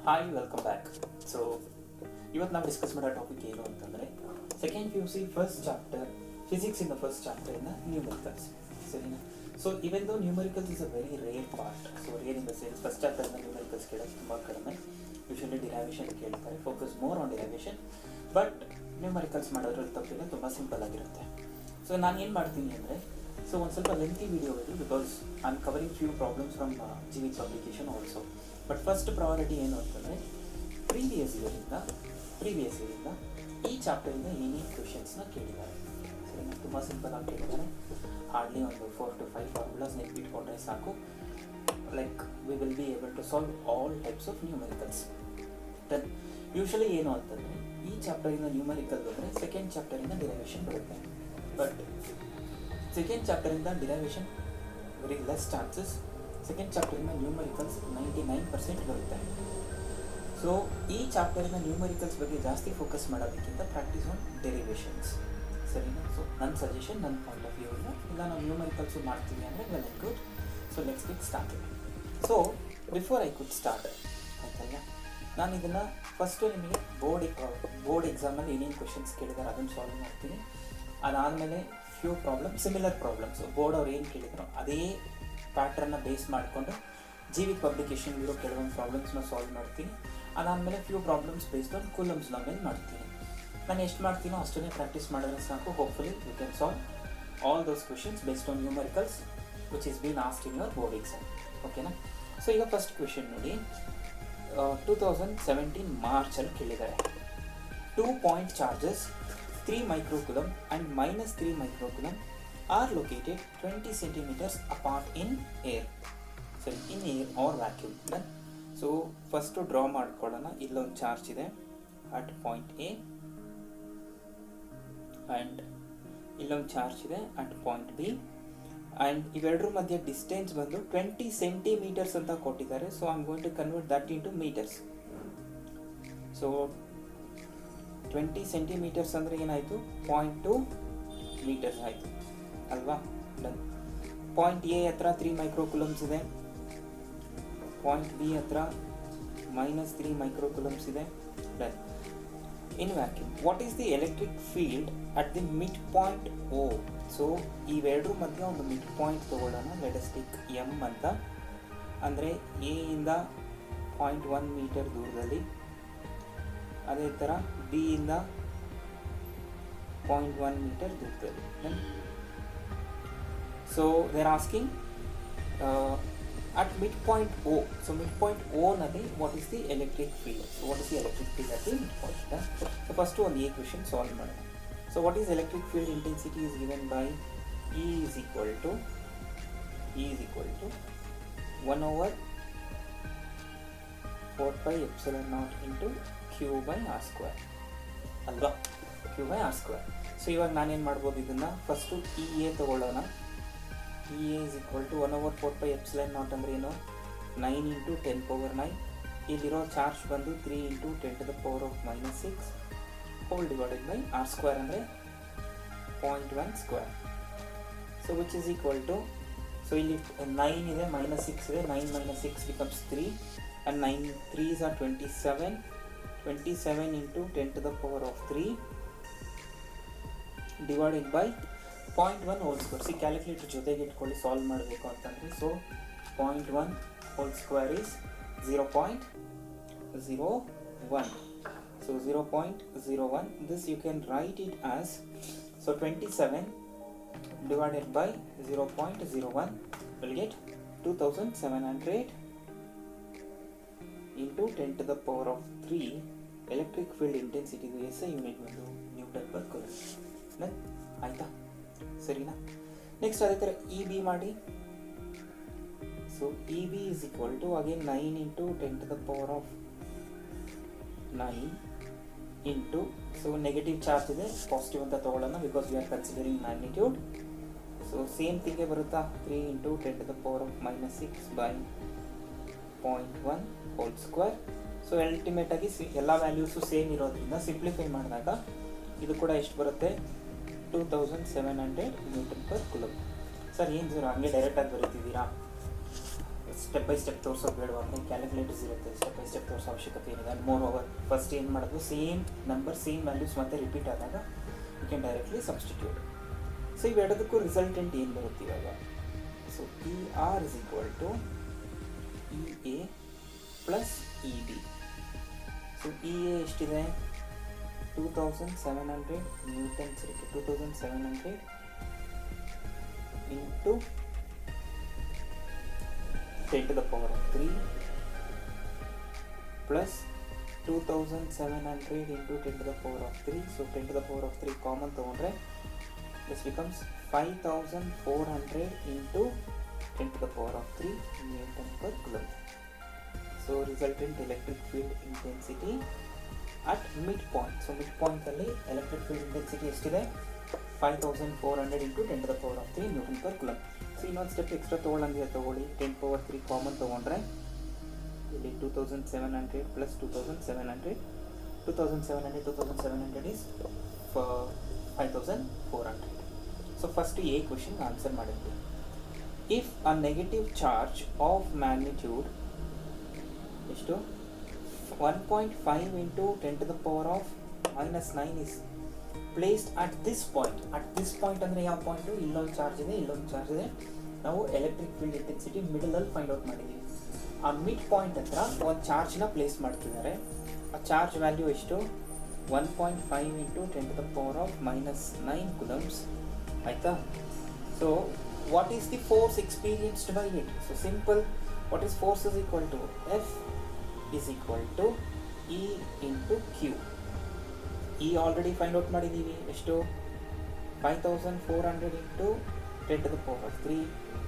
Hi welcome back. So ಇವತ್ತು ನಾವು discuss ಮಾಡೋ ಟಾಪಿಕ್ ಏನು ಅಂತಂದರೆ second PUC first chapter physics in the first ಚಾಪ್ಟರ್ನ ನ್ಯೂಮರಿಕಲ್ಸ್. ಸರಿನಾ? So even though numericals is a very rare part. So rare in the sense first ಚಾಪ್ಟರ್ನ numericals ಕೇಳೋದು ತುಂಬ ಕಡಿಮೆ. ಯೂಶಲಿ ಡಿರೈವೇಷನ್ ಕೇಳ್ತಾರೆ, focus more on derivation. But numericals ಮಾಡೋದ್ರಲ್ಲಿ ತಪ್ಪಿಲ್ಲ, ತುಂಬ ಸಿಂಪಲ್ ಆಗಿರುತ್ತೆ. ಸೊ ನಾನು ಏನು ಮಾಡ್ತೀನಿ ಅಂದರೆ ಒಂದು ಸ್ವಲ್ಪ ಲೆಂತಿ ವಿಡಿಯೋ ಇದು, because I am covering few problems from GVIT publication also. But first priority ಏನು ಅಂತಂದರೆ ಪ್ರೀವಿಯಸ್ ಇಯರಿಂದ ಈ ಚಾಪ್ಟರಿಂದ ಏನೇನು ಕ್ವೆಶನ್ಸ್ನ ಕೇಳಿದ್ದಾರೆ. ಸರಿನಾ? ತುಂಬ ಸಿಂಪಲ್ ಆಗಿ ಕೇಳಿದ್ದಾರೆ. ಹಾರ್ಡ್ಲಿ ಒಂದು 4 to 5 ಫಾರ್ಮುಲಾಸ್ ನೆನಪಿಟ್ಕೊಂಡ್ರೆ ಸಾಕು. Like we will be able to solve all types of numericals. Then usually ಏನು ಅಂತಂದರೆ ಈ ಚಾಪ್ಟರಿಂದ ನ್ಯೂಮರಿಕಲ್ ಬಂದರೆ ಸೆಕೆಂಡ್ ಚಾಪ್ಟರಿಂದ ಡಿರೈವೇಷನ್ ಬರುತ್ತೆ. ಬಟ್ ಸೆಕೆಂಡ್ ಚಾಪ್ಟರಿಂದ derivation very less chances. Second ಚಾಪ್ಟರಿಂದ ನ್ಯೂಮರಿಕಲ್ಸ್ 99% ಬರುತ್ತೆ. ಸೊ ಈ ಚಾಪ್ಟರಿನ ನ್ಯೂಮರಿಕಲ್ಸ್ ಬಗ್ಗೆ ಜಾಸ್ತಿ ಫೋಕಸ್ ಮಾಡೋದಕ್ಕಿಂತ ಪ್ರಾಕ್ಟೀಸ್ ಆನ್ ಡೆರಿವೇಷನ್ಸ್. ಸರಿನಾ? ಸೊ ನನ್ನ ಸಜೆಷನ್, ನನ್ನ ಪಾಯಿಂಟ್ ಆಫ್ ವ್ಯೂ ಇಲ್ಲ ನಾವು ನ್ಯೂಮರಿಕಲ್ಸು ಮಾಡ್ತೀವಿ ಅಂದರೆ well and good. So let's get started. So before I could start ಆಯ್ತಲ್ಲ, ನಾನು ಇದನ್ನು ಫಸ್ಟು ನಿಮಗೆ ಬೋರ್ಡ್ ಎಕ್ಸಾಮಲ್ಲಿ ಏನೇನು ಕ್ವೆಶನ್ಸ್ ಕೇಳಿದ್ದಾರೆ ಅದನ್ನು ಸಾಲ್ವ್ ಮಾಡ್ತೀನಿ. ಅದಾದಮೇಲೆ ಫ್ಯೂ ಸಿಮಿಲರ್ ಪ್ರಾಬ್ಲಮ್ಸು ಬೋರ್ಡ್ ಅವ್ರು ಏನು ಕೇಳಿದ್ರು ಅದೇ ಪ್ಯಾಟ್ರನ್ನ ಬೇಸ್ ಮಾಡಿಕೊಂಡು GVIT ಪಬ್ಲಿಕೇಶನ್ ಇರೋ ಕೆಲವೊಂದು ಪ್ರಾಬ್ಲಮ್ಸ್ನ ಸಾಲ್ವ್ ಮಾಡ್ತೀನಿ. ಅದಾದಮೇಲೆ few problems based on Coulomb's law ಮೇಲೆ ಮಾಡ್ತೀನಿ. ನಾನು ಎಷ್ಟು ಮಾಡ್ತೀನೋ ಅಷ್ಟನ್ನೇ ಪ್ರಾಕ್ಟೀಸ್ ಮಾಡಿದ್ರೆ ಸಾಕು. Hopefully you can solve all those questions based on numericals which is been asked in your board exam. ಓಕೆನಾ? ಸೊ ಈಗ ಫಸ್ಟ್ ಕ್ವೆಶನ್ ನೋಡಿ, 2017 ಮಾರ್ಚಲ್ಲಿ ಕೇಳಿದ್ದಾರೆ. 2 point charges 3 microcoulomb and -3 microcoulomb are located 20 centimeters apart in air. So in air or vacuum. Then so first to draw ಮಾಡ್ಕೊಳ್ಳೋಣ. ಇಲ್ಲೊಂದು charge ಇದೆ at point A and ಇಲ್ಲೊಂದು charge ಇದೆ at point B and ಇವೆರಡರ ಮಧ್ಯೆ distance ಬಂದು 20 centimeters ಅಂತ ಕೊಟ್ಟಿದ್ದಾರೆ. So I am going to convert that into metres. So 20 centimetres ಅಂದರೆ ಏನಾಯಿತು? 0.2 ಮೀಟರ್ಸ್ ಆಯಿತು ಅಲ್ವಾ? ಡನ್. ಪಾಯಿಂಟ್ ಎ ಹತ್ರ 3 ಮೈಕ್ರೋಕುಲಮ್ಸ್ ಇದೆ, ಪಾಯಿಂಟ್ ಬಿ ಹತ್ರ -3 ಮೈಕ್ರೋಕುಲಮ್ಸ್ ಇದೆ. Done. In vacuum what is the electric field at the mid point O? So ಇವೆರಡರ ಮಧ್ಯೆ ಒಂದು ಮಿಡ್ ಪಾಯಿಂಟ್ ತೊಗೊಳ್ಳೋಣ. ಲೆಟ್ ಅಸ್ ಟೇಕ್ M ಅಂತ. ಅಂದರೆ ಎ ಇಂದ 0.1 ಮೀಟರ್ ದೂರದಲ್ಲಿ, ಅದೇ ಥರ ಬಿ ಇಂದ 0.1 ಮೀಟರ್ ದೂರದಲ್ಲಿ. So they are asking at mid point O. So mid point O ನಲ್ಲಿ what is the electric field? So what is the electric field at the mid point? So first ಒಂದು question solve ಮಾಡೋಣ. So what is electric field intensity is given by E is equal to 1 over 4 pi epsilon naught into Q by R square ಅಲ್ವಾ? Q by R square. So ಇವಾಗ ನಾನೇನು ಮಾಡ್ಬೋದು, ಇದನ್ನು first EA ತೊಗೊಳ್ಳೋಣ. EA is equal to 1 over 4 pi epsilon naught ಅಂದರೆ ಏನು? 9 into 10 power 9. ಇಲ್ಲಿರೋ charge ಬಂದು 3 into 10 to the power of -6 whole divided by R square ಅಂದರೆ 0.1 square. So which is equal to, so ಇಲ್ಲಿ 9 ಇದೆ, -6 ಇದೆ, 9 - 6 becomes 3 and 9 3s are 27 into 10 to the power of 3 divided by 0.1 whole square. C calculator ಜೊತೆಗೆ ಇಟ್ಕೊಳ್ಳಿ solve ಮಾಡಬೇಕು ಅಂತಂದರೆ. So 0.1 whole square is 0.01. So 0.01. this you can write it as, so 27 divided by 0.01 will get 2700 into 10 to the power of 3 electric field intensity. ಇದು SI unit ಬಂದು Newton per coulomb. ಆಯಿತಾ? ಸರಿನಾ? Next ಅದೇ ಥರ EB ಮಾಡಿ. So EB is equal to again 9 into 10 to the power of 9 into, so negative charge ಇದೆ, positive ಅಂತ ತೊಗೊಳ್ಳೋಣ because we are considering magnitude. So same ಥಿಂಗೇ ಬರುತ್ತಾ? 3 into 10 to the power of -6 by 0.1 whole square. So ಅಲ್ಟಿಮೇಟಾಗಿ ಎಲ್ಲ values same ಇರೋದ್ರಿಂದ simplify ಮಾಡಿದಾಗ ಇದು ಕೂಡ ಎಷ್ಟು ಬರುತ್ತೆ? 2700 ನ್ಯೂಟನ್ ಪರ್ ಕೂಲಂಬ್. ಸರ್ ಏನು ಸರ್ ಹಂಗೆ ಡೈರೆಕ್ಟಾಗಿ ಬರೀತಿದ್ದೀರಾ? ಸ್ಟೆಪ್ ಬೈ ಸ್ಟೆಪ್ ತೋರಿಸೋದು ಬೇಡವಾ ಅಂದರೆ ಕ್ಯಾಲ್ಕುಲೇಟರ್ಸ್ ಇರುತ್ತೆ, ಸ್ಟೆಪ್ ಬೈ ಸ್ಟೆಪ್ ತೋರಿಸೋ ಅವಶ್ಯಕತೆ ಏನಿದೆ. ಆ್ಯಂಡ್ ಮೋರ್ ಓವರ್ ಫಸ್ಟ್ ಏನು ಮಾಡೋದು, ಸೇಮ್ ನಂಬರ್ ಸೇಮ್ ವ್ಯಾಲ್ಯೂಸ್ ಮತ್ತೆ ರಿಪೀಟ್ ಆದಾಗ you can directly substitute. So ಇವೆರಡಕ್ಕೂ ರಿಸಲ್ಟೆಂಟ್ ಏನು ಬರುತ್ತೆ ಇವಾಗ. So E R is equal to E A plus E B. So E A ಎಷ್ಟಿದೆ, 2700 ನ್ಯೂಟನ್ಸ್ ಇರುತ್ತೆ. 2700 into 10 to the power of 3 plus 2700 into 10 to the power of 3. So 10 to the power of 3 common ತಗೊಂಡ್ರೆ this becomes 5400 into 10 to the power of 3 Newton per coulomb. So resultant electric field intensity at midpoint. So midpoint ಅಲ್ಲಿ electric field intensity ಎಷ್ಟಿದೆ, 5400 into 10 to the power of 3 Newton per coulomb. So ಇನ್ನೊಂದು step extra ತೊಗೊಳ್ಳಂಗೆ ತಗೊಳ್ಳಿ, 10 power 3 common ತೊಗೊಂಡ್ರೆ ಇಲ್ಲಿ 2700 plus 2700 is 5400. So first a question answer ಮಾಡಿದ್ವಿ. If a negative charge of magnitude ಎಷ್ಟು 1.5 into 10 to the power of -9 is placed at this point. at this point ಅಂದರೆ ಯಾವ point, ಇಲ್ಲೊಂದು charge ಇದೆ, ಇಲ್ಲೊಂದು ಚಾರ್ಜ್ ಇದೆ. ನಾವು ಎಲೆಕ್ಟ್ರಿಕ್ ಫೀಲ್ಡ್ ಇಂಟೆನ್ಸಿಟಿ ಮಿಡಲಲ್ಲಿ ಫೈಂಡ್ ಔಟ್ ಮಾಡಿದ್ದೀವಿ. ಆ ಮಿಡ್ ಪಾಯಿಂಟ್ ಹತ್ರ ಒಂದು ಚಾರ್ಜ್ನ ಪ್ಲೇಸ್ ಮಾಡ್ತಿದ್ದಾರೆ. ಆ ಚಾರ್ಜ್ ವ್ಯಾಲ್ಯೂ ಎಷ್ಟು, 1.5 into 10 to the power of -9 coulombs ಆಯಿತಾ. So what is the force experienced by it. So simple, what is force is equal to F is equal to E into Q. E already find out ಮಾಡಿದ್ದೀವಿ, ಎಷ್ಟು 5400 into 10 to the power of 3.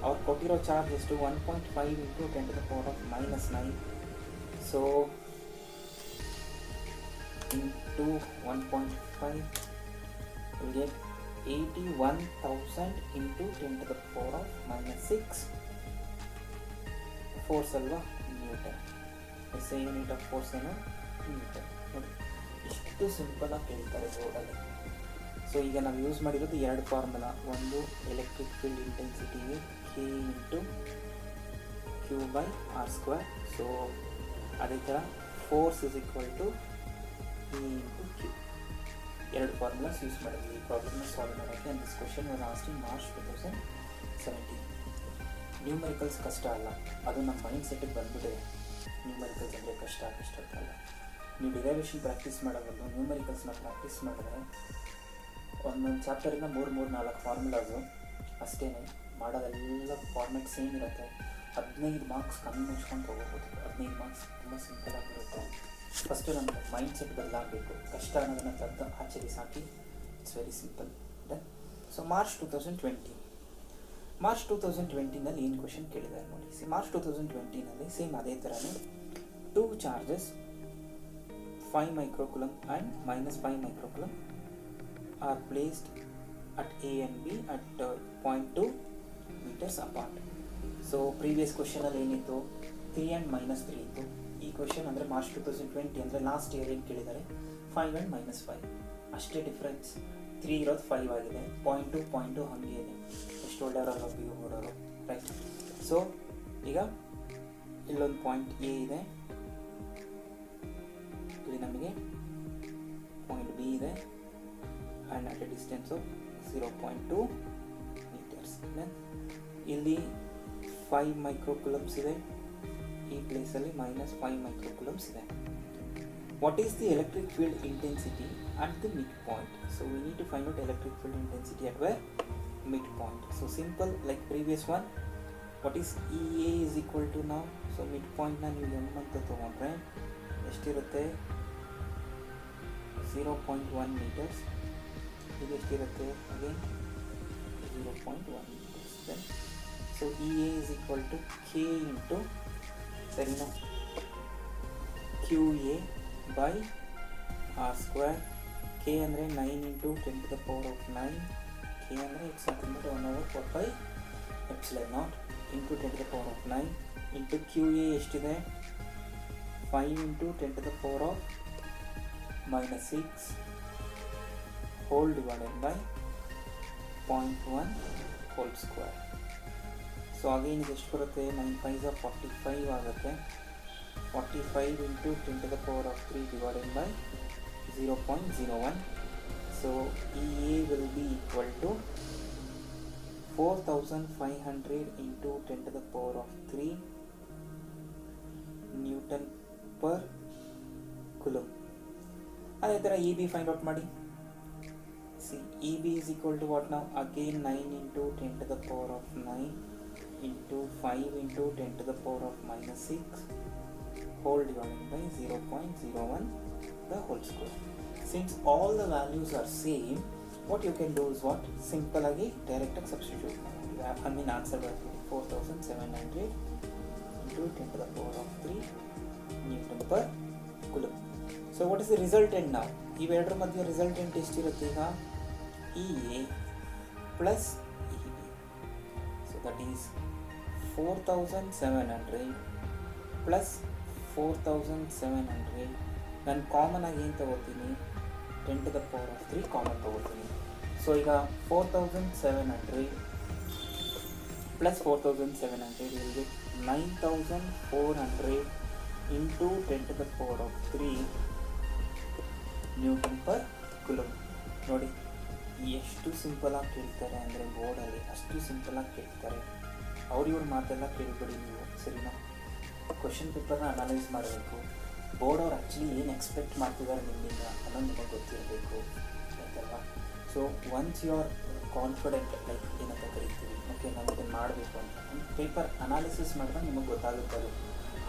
ಅವ್ರು ಕೊಟ್ಟಿರೋ charge ಎಷ್ಟು 1.5 into 10 to the power of -9. So into 1.5 we'll get 81,000 into 10 to the power of -6 force ಅಲ್ವಾ, newton. S unit of force ಏನು, newton. ನೋಡಿ ಇಷ್ಟು ಸಿಂಪಲಾಗಿ ಕೇಳ್ತಾರೆ ಬೋರ್ಡಲ್ಲಿ. ಸೊ ಈಗ ನಾವು ಯೂಸ್ ಮಾಡಿರೋದು ಎರಡು ಫಾರ್ಮುಲಾ, ಒಂದು ಎಲೆಕ್ಟ್ರಿಕ್ ಫೀಲ್ಡ್ ಇಂಟೆನ್ಸಿಟಿಗೆ k into q by r square. So ಅದೇ ಥರ force is equal to E into q. ಎರಡು ಫಾರ್ಮುಲಾಸ್ ಯೂಸ್ ಮಾಡಿದ್ವಿ ಈ ಪ್ರಾಬ್ಲಮ್ನ ಸಾಲ್ವ್ ಮಾಡೋಕ್ಕೆ. And this question was asked in March 2017. Numericals ಕಷ್ಟ ಅಲ್ಲ, ಅದು ನಮ್ಮ ಮೈಂಡ್ ಸೆಟ್ಟಿಗೆ ಬಂದ್ಬಿಟ್ಟಿದೆ. ನ್ಯೂಮರಿಕಲ್ಸ್ ಅಂದರೆ ಕಷ್ಟ ಅಲ್ಲ. ನೀವು ಡಿರೈವೇಷನ್ ಪ್ರಾಕ್ಟೀಸ್ ಮಾಡೋದನ್ನು ನ್ಯೂಮರಿಕಲ್ಸ್ನ ಪ್ರಾಕ್ಟೀಸ್ ಮಾಡಿದ್ರೆ ಒಂದೊಂದು ಚಾಪ್ಟರಿಂದ 3-4 ಫಾರ್ಮುಲಾಸು ಅಷ್ಟೇ. ಮಾಡೋದೆಲ್ಲ ಫಾರ್ಮೆಟ್ ಸೇಮ್ ಇರುತ್ತೆ. 15 ಮಾರ್ಕ್ಸ್ ಕಮ್ಮಿ ಮುಚ್ಕೊಂಡು ತೊಗೋಬೋದು. 15 ಮಾರ್ಕ್ಸ್ ತುಂಬ ಸಿಂಪಲ್ ಆಗಿರುತ್ತೆ. ಫಸ್ಟು ನಮ್ಮ ಮೈಂಡ್ ಸೆಟ್ ಬದಲಾಗಬೇಕು. ಕಷ್ಟ ಅನ್ನೋದನ್ನು ತಂದು ಆಚೆ ಸಾಕಿ, it's very simple. Done. So March 2020ನಲ್ಲಿ ಏನು ಕ್ವೆಶನ್ ಕೇಳಿದ್ದಾರೆ ನೋಡಿ. ಮಾರ್ಚ್ 2020ನಲ್ಲಿ ಸೇಮ್ ಅದೇ ಥರನೇ 2 charges 5 microcoulomb and -5 microcoulomb are placed at A and B at 0.2 meters apart. So previous ಕ್ವೆಶನಲ್ಲಿ ಏನಿತ್ತು, 3 and -3 ಇತ್ತು. ಈ ಕ್ವೆಶನ್ ಅಂದರೆ ಮಾರ್ಚ್ 2020 ಅಂದರೆ ಲಾಸ್ಟ್ ಇಯರ್ ಏನು ಕೇಳಿದ್ದಾರೆ, 5 and -5 ಅಷ್ಟೇ ಡಿಫ್ರೆನ್ಸ್. 3 ಇರೋದು 5 ಆಗಿದೆ, 0.2 ಹಾಗೆ ಇದೆ. ಎಷ್ಟು ಒಳ್ಳೆಯವರಲ್ಲ ಪಿ ಯು ಬೋರ್ಡವರು, ರೈಟ್. ಸೊ ಈಗ ಇಲ್ಲೊಂದು ಪಾಯಿಂಟ್ ಎ ಇದೆ, ಇಲ್ಲಿ ನಮಗೆ ಪಾಯಿಂಟ್ ಬಿ ಇದೆ, and at a distance of 0.2 metres. ಇಲ್ಲಿ 5 microcoulombs ಇದೆ, ಈ ಪ್ಲೇಸಲ್ಲಿ -5 microcoulombs ಇದೆ. What is the electric field intensity at the midpoint? So we need to find out electric field intensity at where? Midpoint. So simple, like previous one. What is EA is equal to now? So midpoint na ನೀವು m ಅಂತ ತಗೊಂಡ್ರೆ ಎಷ್ಟಿರುತ್ತೆ, 0.1 meters. ಇದು ಎಷ್ಟಿರುತ್ತೆ, again 0.1 meters. Then so EA is equal to K into ಸರಿನಾ QA by R square. K ಅಂದರೆ 9 into 10 to the power of 9. K ಅಂದರೆ it's nothing but 1/4 epsilon naught into 10 to the power of 9 into QA ಎಷ್ಟಿದೆ, 5 into 10 to the power of -6 whole divided by 0.1 whole square. So so again ಇದು ಎಷ್ಟು ಬರುತ್ತೆ, 9 5 45 ಆಗುತ್ತೆ. 45 into 10 to the power of 3 divided by 0.01. So EA will be equal to 4500 into 10 to the power of 3 Newton per Coulomb. ಅದೇ ಥರ EB find out ಮಾಡಿ. See, EB is equal to what now? Again 9 into 10 to the power of 9 into 5 into 10 to the power of minus 6 whole divided by 0.01 the whole square. Since all the values are same, what you can do is what? Simple agi direct substitute. I mean answer by 4700 into 10 to the power of 3 Newton per Coulomb. So what is the resultant now? ಇವೆರಡರ ಮಧ್ಯೆ resultant ಎಷ್ಟಿರುತ್ತೆ ಈಗ? EA plus EB. So that is 4700 plus 4700. ನಾನು common ಆಗಿ ಏನು ತಗೋತೀನಿ? 10 to the power of 3 common ತಗೋತೀನಿ. So ಈಗ 4700 plus 4700 will get 9400 into 10 to the power of 3 Newton per ಕುಲಮ್. ನೋಡಿ ಎಷ್ಟು ಸಿಂಪಲಾಗಿ ಕೇಳ್ತಾರೆ ಅಂದರೆ ಬೋರ್ಡಲ್ಲಿ ಅಷ್ಟು ಸಿಂಪಲಾಗಿ ಕೇಳ್ತಾರೆ. ಇವ್ರ ಮಾತೆಲ್ಲ ಕೇಳ್ಬೇಡಿ ನೀವು, ಸರಿನಾ? ಕ್ವಶನ್ ಪೇಪರ್ನ ಅನಲೈಸ್ ಮಾಡಬೇಕು. ಬೋರ್ಡ್ ಅವ್ರು ಆ್ಯಕ್ಚುಲಿ ಏನು ಎಕ್ಸ್ಪೆಕ್ಟ್ ಮಾಡ್ತಿದ್ದಾರೆ ನಿಮ್ಮಿಂದ ಅನ್ನೋದು ನಿಮಗೆ ಗೊತ್ತಿರಬೇಕು, ಆಯ್ತಲ್ವಾ? So once you are confident, like ಏನಂತ ಕರಿತೀವಿ, ಓಕೆ ನಾವು ಇದನ್ನು ಮಾಡಬೇಕು ಅಂತ ಪೇಪರ್ ಅನಾಲಿಸಿಸ್ ಮಾಡಿದ್ರೆ ನಿಮಗೆ ಗೊತ್ತಾಗುತ್ತೆ. ಅದು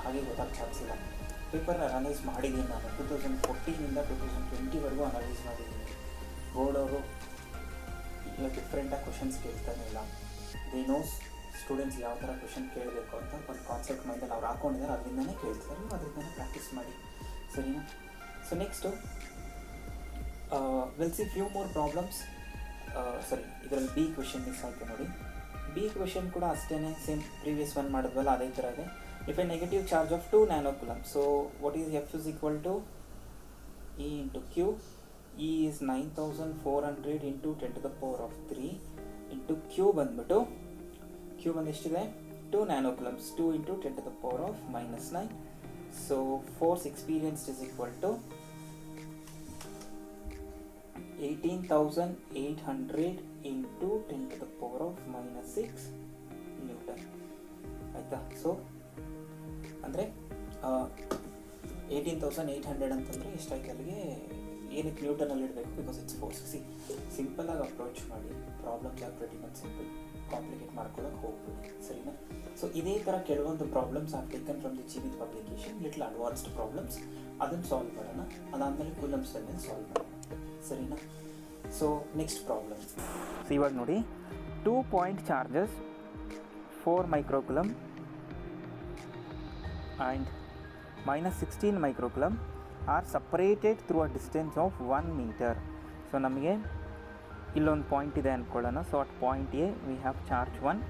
ಹಾಗೆ ಗೊತ್ತಾಗೋ ಚಾನ್ಸ್ ಇಲ್ಲ. ಪೇಪರ್ನ ಅನಲೈಸ್ ಮಾಡಿದ್ದೀನಿ ನಾನು 2014ಇಂದ 2020ವರೆಗೂ ಅನಲೈಸ್ ಮಾಡಿದ್ದೀನಿ. ಬೋರ್ಡ್ ಅವರು ಈಗ ಡಿಫ್ರೆಂಟಾಗಿ ಕ್ವಶನ್ಸ್ ಕೇಳ್ತಾನೆ ಇಲ್ಲ. ದೇ ನೋಸ್ ಸ್ಟೂಡೆಂಟ್ಸ್ ಯಾವ ಥರ ಕ್ವಶನ್ ಕೇಳಬೇಕು ಅಂತ ಒಂದು ಕಾನ್ಸೆಪ್ಟ್ ಮೈಂಡಲ್ಲಿ ಅವ್ರು ಹಾಕೊಂಡಿದ್ದಾರೆ, ಅದರಿಂದನೇ ಕೇಳ್ತಾರೆ. ನೀವು ಅದರಿಂದನೇ ಪ್ರಾಕ್ಟೀಸ್ ಮಾಡಿ, ಸರಿನಾ? So next will see few more problems. ಸರಿ, ಇದರಲ್ಲಿ ಬಿ ಕ್ವೆಶನ್ ಮಿಸ್ ಆಯಿತು ನೋಡಿ. ಬಿ ಕ್ವೆಶನ್ ಕೂಡ ಅಷ್ಟೇ, ಸೇಮ್ ಪ್ರೀವಿಯಸ್ ಒನ್ ಮಾಡಿದ್ವಲ್ಲ ಅದೇ ಥರ ಇದೆ. If a negative charge of 2 nanocoulomb, so what is F is equal to E into Q. E is 9400 into 10 to the power of 3 into Q ಬಂದ್ಬಿಟ್ಟು Q ಬಂದು ಎಷ್ಟಿದೆ? 2 nanocoulombs. 2 into 10 to the power of minus 9. So force experienced is equal to 18,800 into 10 to the power of minus 6 Newton. ಆಯಿತಾ? So ಅಂದರೆ 18,800 ಅಂತಂದರೆ ಎಷ್ಟಾಯ್ತು ಅಲ್ಲಿಗೆ? ಏನಕ್ಕೆ ನ್ಯೂಟನಲ್ಲಿ ಇಡಬೇಕು? Because it's force. ಸಿಂಪಲಾಗಿ ಅಪ್ರೋಚ್ ಮಾಡಿ. Problems R pretty much simple, complicate ಮಾಡ್ಕೊಳ್ಳೋಕೆ ಹೋಗ್ಬೇಡಿ, ಸರಿನಾ? ಸೊ ಇದೇ ಥರ ಕೆಲವೊಂದು problems are taken from the Jeevith publication, little advanced problems. ಅದನ್ನು ಸಾಲ್ವ್ ಮಾಡೋಣ. ಅದಾದಮೇಲೆ ಕೂಲಮ್ಸ್ ಮೇಲೆ ಸಾಲ್ವ್ ಮಾಡೋಣ, ಸರಿನಾ? So next problem. ಸೊ ಇವಾಗ ನೋಡಿ, 2 point charges 4 microcoulomb and minus 16 microcoulomb are separated through a distance of 1 meter. So ನಮಗೆ ಇಲ್ಲೊಂದು ಪಾಯಿಂಟ್ ಇದೆ ಅಂದ್ಕೊಳ್ಳೋಣ. So at point A we have charge 1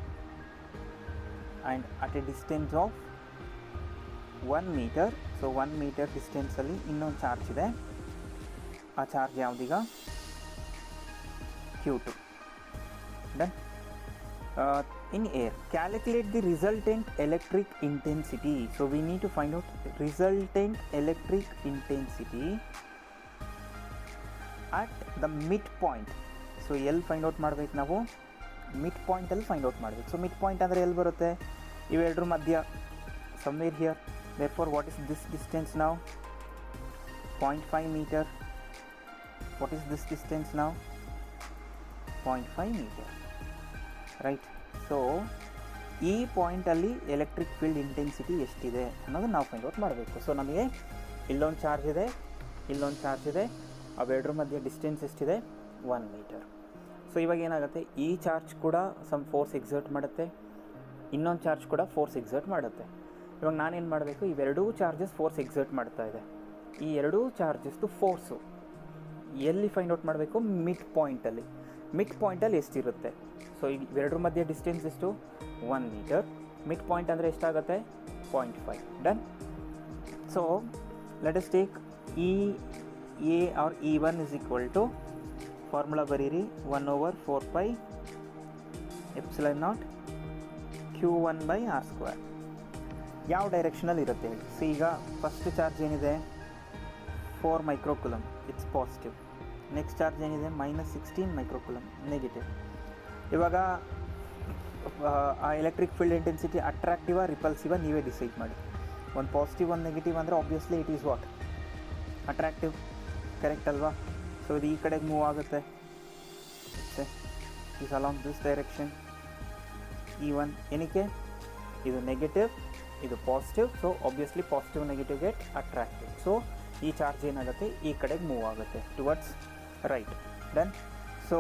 and at a distance of 1 meter. So 1 meter ಡಿಸ್ಟೆನ್ಸಲ್ಲಿ ಇನ್ನೊಂದು charge ಇದೆ. ಆ charge ಯಾವುದೀಗ? Q2. Done. In air, calculate the resultant electric intensity. So we need to find out resultant electric intensity at the midpoint. So ಎಲ್ಲಿ find out ಮಾಡಬೇಕು ನಾವು? Mid ಪಾಯಿಂಟಲ್ಲಿ find out ಮಾಡಬೇಕು. So mid point ಅಂದರೆ ಎಲ್ಲಿ ಬರುತ್ತೆ? ಇವೆರಡರ ಮಧ್ಯ somewhere here. Therefore what is this distance now? 0.5 meter. What is this distance now? 0.5 meter, right? So ಈ ಪಾಯಿಂಟಲ್ಲಿ ಎಲೆಕ್ಟ್ರಿಕ್ ಫೀಲ್ಡ್ ಇಂಟೆನ್ಸಿಟಿ ಎಷ್ಟಿದೆ ಅನ್ನೋದು ನಾವು ಫೈಂಡ್ ಔಟ್ ಮಾಡಬೇಕು. ಸೊ ನಮಗೆ ಇಲ್ಲೊಂದು ಚಾರ್ಜ್ ಇದೆ, ಇಲ್ಲೊಂದು ಚಾರ್ಜ್ ಇದೆ, ಅವೆರಡರ ಮಧ್ಯೆ ಡಿಸ್ಟೆನ್ಸ್ ಎಷ್ಟಿದೆ? 1 meter. ಸೊ ಇವಾಗ ಏನಾಗುತ್ತೆ, ಈ ಚಾರ್ಜ್ ಕೂಡ ಸಮ್ ಫೋರ್ಸ್ ಎಕ್ಸರ್ಟ್ ಮಾಡುತ್ತೆ, ಇನ್ನೊಂದು ಚಾರ್ಜ್ ಕೂಡ ಫೋರ್ಸ್ ಎಕ್ಸರ್ಟ್ ಮಾಡುತ್ತೆ. ಇವಾಗ ನಾನೇನು ಮಾಡಬೇಕು? ಇವೆರಡೂ ಚಾರ್ಜಸ್ ಫೋರ್ಸ್ ಎಕ್ಸರ್ಟ್ ಮಾಡ್ತಾ ಇದೆ. ಈ ಎರಡೂ ಚಾರ್ಜಸ್ದು ಫೋರ್ಸು ಎಲ್ಲಿ ಫೈಂಡ್ ಔಟ್ ಮಾಡಬೇಕು? ಮಿಡ್ ಪಾಯಿಂಟಲ್ಲಿ. ಮಿಡ್ ಪಾಯಿಂಟಲ್ಲಿ ಎಷ್ಟಿರುತ್ತೆ? ಸೊ ಈಗ ಇವೆರಡರ ಮಧ್ಯೆ ಡಿಸ್ಟೆನ್ಸ್ ಎಷ್ಟು? 1 meter. ಮಿಡ್ ಪಾಯಿಂಟ್ ಅಂದರೆ ಎಷ್ಟಾಗುತ್ತೆ? 0.5. Done. So let us take E or E1 is equal to, formula ಬರೀರಿ, 1/4 pi epsilon naught Q1/r². ಯಾವ ಡೈರೆಕ್ಷನಲ್ಲಿ ಇರುತ್ತೆ ಹೇಳಿ. ಸಿ ಈಗ ಫಸ್ಟ್ ಚಾರ್ಜ್ ಏನಿದೆ 4 microcoulomb, it's positive. Next charge ಏನಿದೆ -16 ಮೈಕ್ರೋಕುಲಮ್, ನೆಗೆಟಿವ್. ಇವಾಗ ಆ ಎಲೆಕ್ಟ್ರಿಕ್ ಫೀಲ್ಡ್ ಇಂಟೆನ್ಸಿಟಿ ಅಟ್ರಾಕ್ಟಿವಾ ರಿಪಲ್ಸಿವಾ ನೀವೇ ಡಿಸೈಡ್ ಮಾಡಿ. ಒಂದು ಪಾಸಿಟಿವ್ ಒಂದು ನೆಗೆಟಿವ್ ಅಂದರೆ obviously it is what, attractive, correct ಅಲ್ವಾ? ಸೊ ಇದು ಈ ಕಡೆಗೆ ಮೂವ್ ಆಗುತ್ತೆ, is along this direction. E1 ಏನಕ್ಕೆ, ಇದು ನೆಗೆಟಿವ್, ಇದು positive. So obviously positive negative get attractive. So ಈ ಚಾರ್ಜ್ ಏನಾಗುತ್ತೆ, ಈ ಕಡೆಗೆ ಮೂವ್ ಆಗುತ್ತೆ towards right. Then so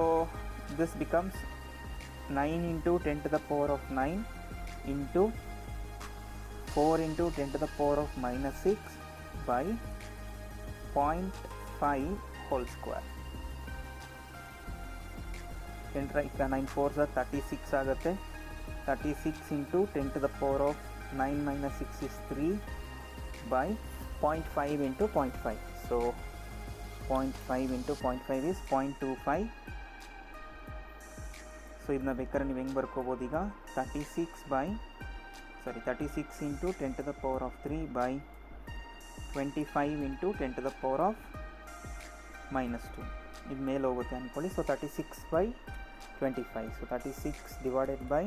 this becomes 9 × 10⁻⁹ into 4 × 10⁻⁻6 by 0.5 whole square. 9 4s 36 ಆಗುತ್ತೆ. 36 × 10⁻⁹ - 6 is 3 by 0.5 × 0.5. So 0.5 × 0.5 is 0.25. So ಇದನ್ನ ಬೇಕಾದ್ರೆ ನೀವು ಹೆಂಗೆ ಬರ್ಕೋಬೋದು ಈಗ, 36 × 10⁻³ by 25 × 10⁻⁻². ಇದು ಮೇಲೆ ಹೋಗುತ್ತೆ ಅಂದ್ಕೊಳ್ಳಿ. So 36/25. So 36 divided by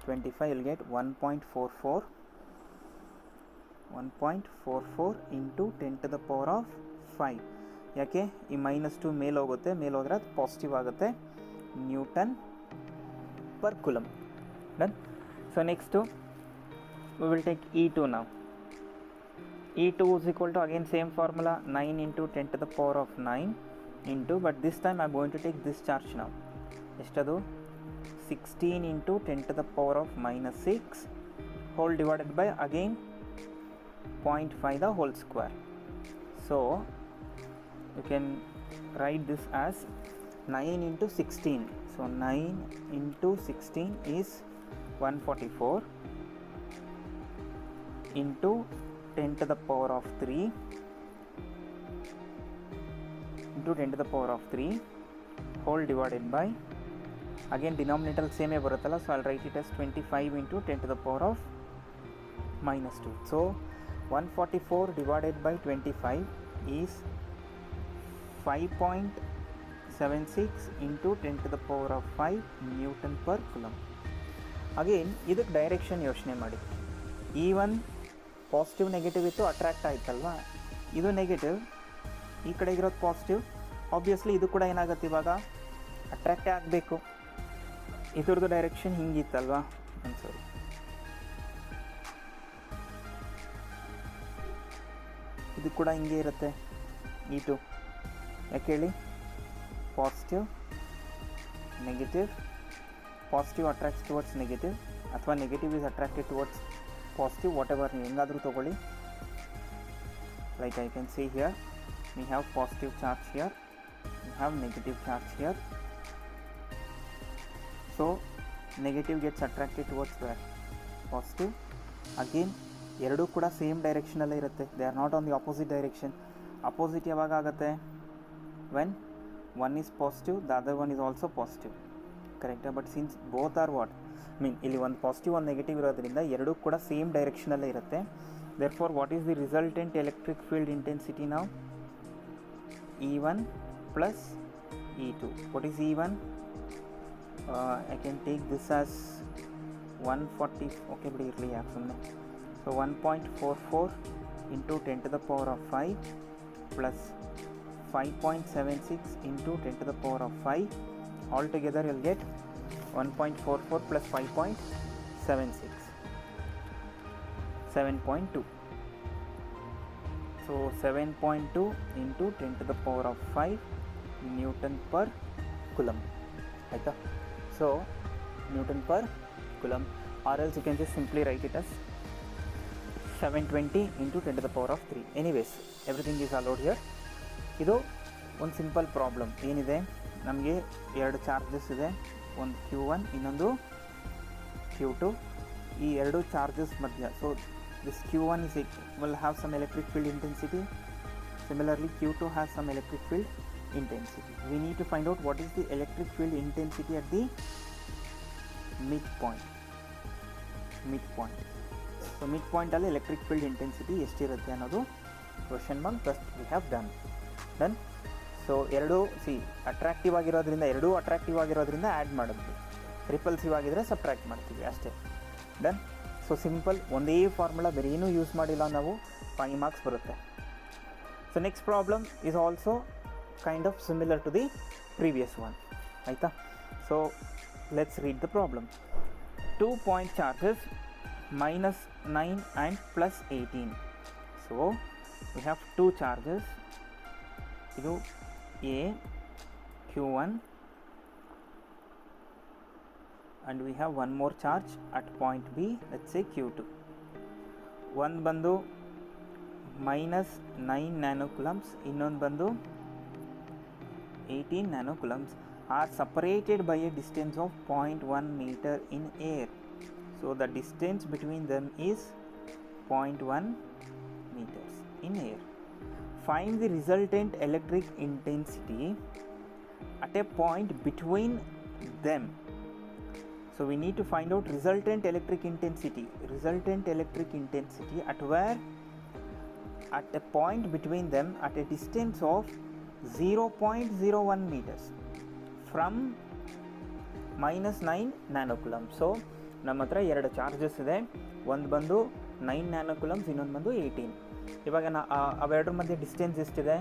25 will get 1.44 × 10⁻⁵. ಯಾಕೆ ಈ -2 ಮೇಲೆ ಹೋಗುತ್ತೆ, ಮೇಲೆ ಹೋದರೆ ಅದು ಪಾಸಿಟಿವ್ ಆಗುತ್ತೆ, Newton per coulomb. Done. So next we will take E2 now. E2 is equal to again same formula, 9 × 10⁻⁹ into, but this time I am going to take this charge now. ಎಷ್ಟದು 16 × 10⁻⁻6 whole divided by again 0.5 the whole square. So you can write this as 9 × 16. So 9 × 16 is 144 into 10⁻³ into 10⁻³ whole divided by, again denominator same ಬರುತ್ತಲ್ಲ, so I'll write it as 25 × 10⁻⁻². So 144 divided by 25 is 5.76 × 10⁵ Newton per ಕುಲಮ್. Again ಇದಕ್ಕೆ direction ಯೋಚನೆ ಮಾಡಿ. E1 positive negative ಇತ್ತು, attract ಆಯ್ತಲ್ವಾ, ಇದು negative, ಈ ಕಡೆ ಇರೋದು ಪಾಸಿಟಿವ್, ಆಬ್ವಿಯಸ್ಲಿ ಇದು ಕೂಡ ಏನಾಗುತ್ತೆ ಇವಾಗ ಅಟ್ರಾಕ್ಟೇ ಆಗಬೇಕು. ಇದ್ರದ್ದು ಡೈರೆಕ್ಷನ್ ಹಿಂಗಿತ್ತಲ್ವಾ, ಸಾರಿ ಇದು ಕೂಡ ಹಿಂಗೆ ಇರುತ್ತೆ E2. ಯಾಕೆ ಹೇಳಿ, positive negative, positive attracts towards negative, ಅಥವಾ negative is attracted towards positive, whatever ನೀವು ಹೆಂಗಾದರೂ ತೊಗೊಳ್ಳಿ. Like I can see here we have positive charge here, we have negative charge here. So negative gets attracted towards where, positive. Again ಎರಡೂ ಕೂಡ same ಡೈರೆಕ್ಷನಲ್ಲೇ ಇರುತ್ತೆ, they are not on the opposite direction. Opposite ಯಾವಾಗ ಆಗುತ್ತೆ, when one is positive, the other one is also positive, correct? But since both are what, ಇಲ್ಲಿ ಒಂದು positive ಒಂದು negative ಇರೋದ್ರಿಂದ ಎರಡೂ ಕೂಡ ಸೇಮ್ ಡೈರೆಕ್ಷನಲ್ಲೇ ಇರುತ್ತೆ. therefore what is the resultant electric field intensity now? E1 plus E2. What is E1? I can take this as 140, okay, but irli yaak sunne. So 1.44 into 10⁻⁵ plus 5.76 into 10⁻⁵. altogether you'll get 1.44 plus 5.76, 7.2. So 7.2 into 10⁻⁵ newton per coulomb ಆಯಿತಾ. So newton per coulomb, or else you can just simply write it as 720 into 10⁻⁵. Anyways everything is allowed here. ಇದು ಒಂದು simple problem. ಏನಿದೆ, ನಮಗೆ ಎರಡು charges ಇದೆ, ಒಂದು Q1 ಇನ್ನೊಂದು Q2. ಈ ಎರಡು ಚಾರ್ಜಸ್ ಮಧ್ಯ, so this Q1 will have some electric field intensity. Similarly, Q2 has some electric field intensity. We need to find out what is the electric field intensity at the midpoint. Mid point. So mid ಪಾಯಿಂಟಲ್ಲಿ electric field intensity ಎಷ್ಟಿರುತ್ತೆ ಅನ್ನೋದು question mark. Just we have done. So ಎರಡೂ attractive ಆಗಿರೋದ್ರಿಂದ add ಮಾಡಿದ್ವಿ, repulsive ಆಗಿದ್ರೆ subtract ಮಾಡ್ತೀವಿ ಅಷ್ಟೇ. Done. So simple, ಒಂದೇ ಫಾರ್ಮುಲಾ, ಬೇರೆ ಏನೂ ಯೂಸ್ ಮಾಡಿಲ್ಲ ನಾವು, 5 ಮಾರ್ಕ್ಸ್ ಬರುತ್ತೆ. So next problem is also kind of similar to the previous one, ಆಯಿತಾ. So let's read the problem. 2 point charges -9 and +18. So we have 2 charges, ಇದು A, Q1, and we have one more charge at point B, let's say Q2. ಒಂದು ಬಂದು -9 nanocoulombs, ಇನ್ನೊಂದು ಬಂದು 18 nanocoulombs, are separated by a distance of 0.1 meter in air. So the distance between them is 0.1 meters in air. Find the resultant electric intensity at a point between them. So we need to find out resultant electric intensity at where? At a point between them at a distance of 0.01 meters from -9 nanocoulombs. So ನಮ್ಮ ಹತ್ರ ಎರಡು charges ಇದೆ, ಒಂದು ಬಂದು 9 nanocoulombs, ಇನ್ನೊಂದು ಬಂದು 18. ಇವಾಗ ಅವೆರಡರ ಮಧ್ಯೆ ಡಿಸ್ಟೆನ್ಸ್ ಎಷ್ಟಿದೆ?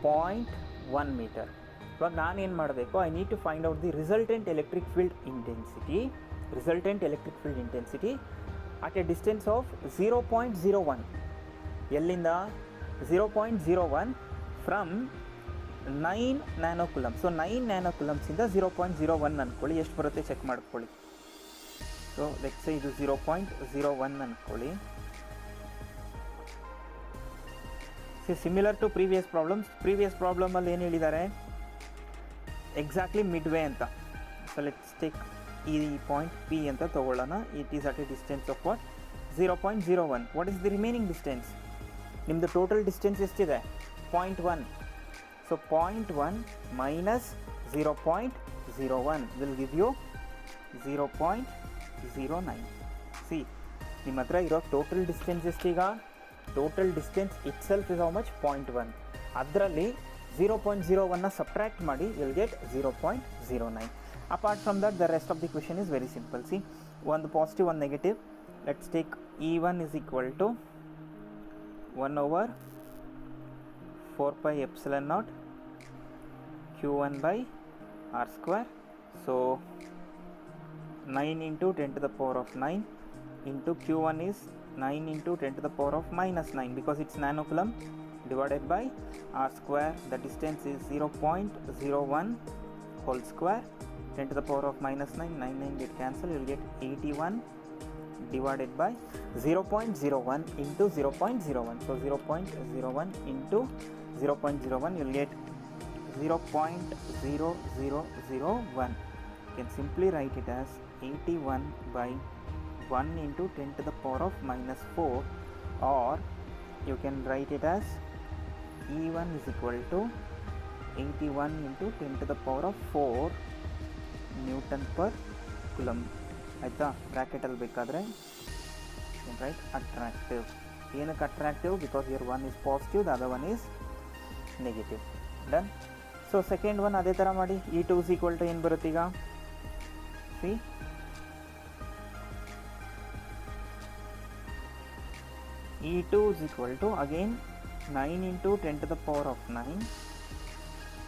0.1 ಮೀಟರ್. ಇವಾಗ ನಾನೇನು ಮಾಡಬೇಕು? I need to find out the resultant electric field intensity at a distance of 0.01. ಎಲ್ಲಿಂದ? 0.01 ಫ್ರಮ್ 9 nanocoulombs. ಸೊ 9 nanocoulombs ಇಂದ 0.01 ಅಂದ್ಕೊಳ್ಳಿ, ಎಷ್ಟು ಬರುತ್ತೆ ಚೆಕ್ ಮಾಡ್ಕೊಳ್ಳಿ. ಸೊ ಲೆಟ್ಸ್ ಸೇ ಇದು 0.01 ಅಂದ್ಕೊಳ್ಳಿ. ಸಿಮಿಲರ್ ಟು ಪ್ರೀವಿಯಸ್ ಪ್ರಾಬ್ಲಮಲ್ಲಿ ಏನು ಹೇಳಿದ್ದಾರೆ? ಎಕ್ಸಾಕ್ಟ್ಲಿ ಮಿಡ್ವೇ ಅಂತ. ಸೊ ಲೆಟ್ಸ್ ಟೇಕ್ ಈ ಪಾಯಿಂಟ್ P ಅಂತ ತೊಗೊಳ್ಳೋಣ. It is at a distance of what? 0.01. What is the remaining distance? ನಿಮ್ಮದು ಟೋಟಲ್ ಡಿಸ್ಟೆನ್ಸ್ ಎಷ್ಟಿದೆ? 0.1. So 0.1 minus 0.01 will give you 0.09. See, ನಿಮ್ಮ ಹತ್ರ ಇರೋ ಟೋಟಲ್ ಡಿಸ್ಟೆನ್ಸ್ ಎಷ್ಟೀಗ? Total distance itself is how much? 0.1. ಅದರಲ್ಲಿ 0.01ನ ಸಬ್ಟ್ರಾಕ್ಟ್ ಮಾಡಿ, you'll get 0.09. Apart from that the rest of the question is very simple. C, ಒಂದು positive, ಒಂದು negative. Let's take E1 is equal to 1/4πε0 Q1 by R square. So 9 into 10 to the power of 9 into Q1 is 9 into 10 to the power of -9 because it's nanocoulomb, divided by R square. The distance is 0.01 whole square. 10 to the power of -9, 9 get cancelled, you'll get 81 divided by 0.01 into 0.01. So 0.01 into 0.01, you'll get 0.0001. You can simply write it as 81 by 1 into 10 to the power of -4, or you can write it as E1 is equal to 81 into 10 to the power of 4 Newton per coulomb. ಆಯಿತಾ? ಬ್ರ್ಯಾಕೆಟಲ್ಲಿ ಬೇಕಾದರೆ right attractive. ಏನಕ್ಕೆ attractive? Because year one is positive, the other one is negative. Done. So second one ಅದೇ ಥರ ಮಾಡಿ. E2 is equal to ಏನು ಬರುತ್ತೆ ಈಗ? C, E2 is equal to again 9 into 10 to the power of 9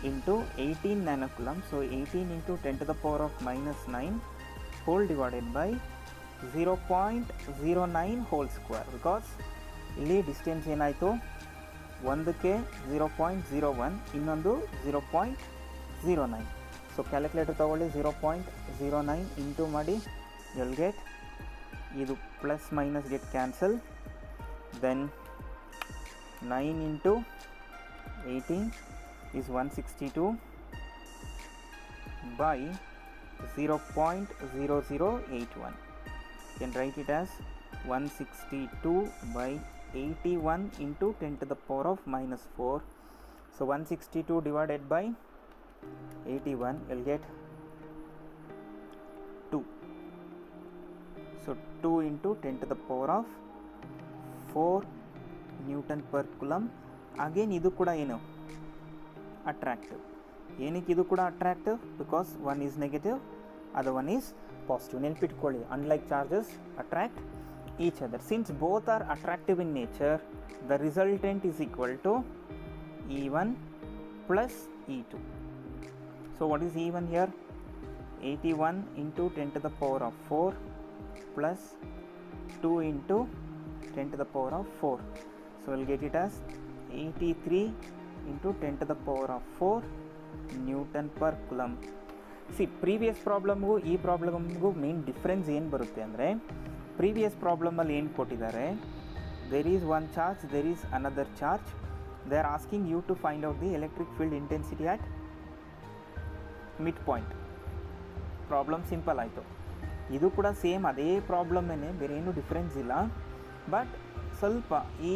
into 18 nanocoulombs. So 18 into 10 to the power of -9 whole divided by 0.09 whole square. Because ಇಲ್ಲಿ distance ಏನಾಯಿತು? ಒಂದಕ್ಕೆ 0.01, ಇನ್ನೊಂದು 0.09. ಸೊ ಕ್ಯಾಲ್ಕುಲೇಟರ್ ತೊಗೊಳ್ಳಿ. 0.09 into ಮಾಡಿ, you'll get ಇದು plus minus get cancel. then 9 into 18 is 162 by 0.0081. You can write it as 162 by 81 into 10 to the power of -4. So 162 divided by 81, you'll get 2. So 2 into 10 to the power of 4 Newton per Coulomb. Again ಇದು ಕೂಡ ಏನು attractive. ಏನಕ್ಕೆ ಇದು ಕೂಡ attractive? Because one is negative, other one is positive. ನೆನಪಿಟ್ಕೊಳ್ಳಿ, unlike charges attract each other. Since both are attractive in nature, the resultant is equal to E1 plus E2. So what is E1 here? 81 into 10 to the power of 4 plus 2 into 10 to the power of 4. So we'll get it as 83 into 10 to the power of 4 Newton per Coulomb. See, previous ಪ್ರಾಬ್ಲಮ್ಗೂ ಈ ಪ್ರಾಬ್ಲಮ್ಗೂ main difference ಏನು ಬರುತ್ತೆ ಅಂದರೆ, previous ಪ್ರಾಬ್ಲಮಲ್ಲಿ ಏನು ಕೊಟ್ಟಿದ್ದಾರೆ, there is one charge, there is another charge. They are asking you to find out the electric field intensity at midpoint. Problem simple ಆಯಿತು. ಇದು ಕೂಡ same ಅದೇ ಪ್ರಾಬ್ಲಮ್ನೇ, ಬೇರೆ ಏನೂ ಡಿಫ್ರೆನ್ಸ್ ಇಲ್ಲ. ಬಟ್ ಸ್ವಲ್ಪ ಈ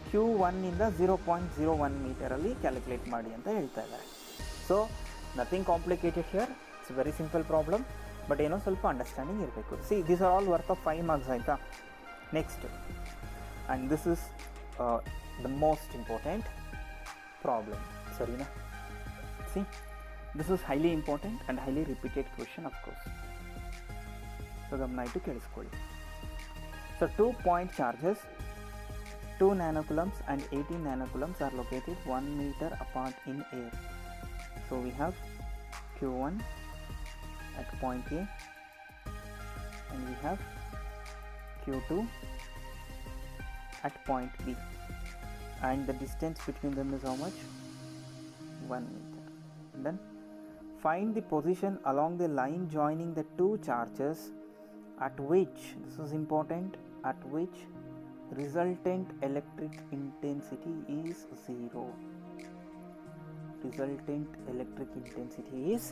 Q1ಇಂದ 0.01 ಮೀಟರಲ್ಲಿ ಕ್ಯಾಲ್ಕುಲೇಟ್ ಮಾಡಿ ಅಂತ ಹೇಳ್ತಾ ಇದ್ದಾರೆ. So nothing complicated here, it's very simple problem. But ಏನೋ ಸ್ವಲ್ಪ ಅಂಡರ್ಸ್ಟ್ಯಾಂಡಿಂಗ್ ಇರಬೇಕು. C, these are all worth of 5 marks ಆಯಿತಾ. Next, and this is the most important problem. Sarina, see, this is highly important and highly repeated question, of course. So gamna ittu keliskolli. So 2 point charges, 2 nanocoulombs and 18 nanocoulombs are located 1 meter apart in air. So we have Q1 at point A and we have Q2 at point B. And the distance between them is how much? 1 meter. Then find the position along the line joining the two charges at which, this is important, at which resultant electric intensity is 0. Resultant electric intensity is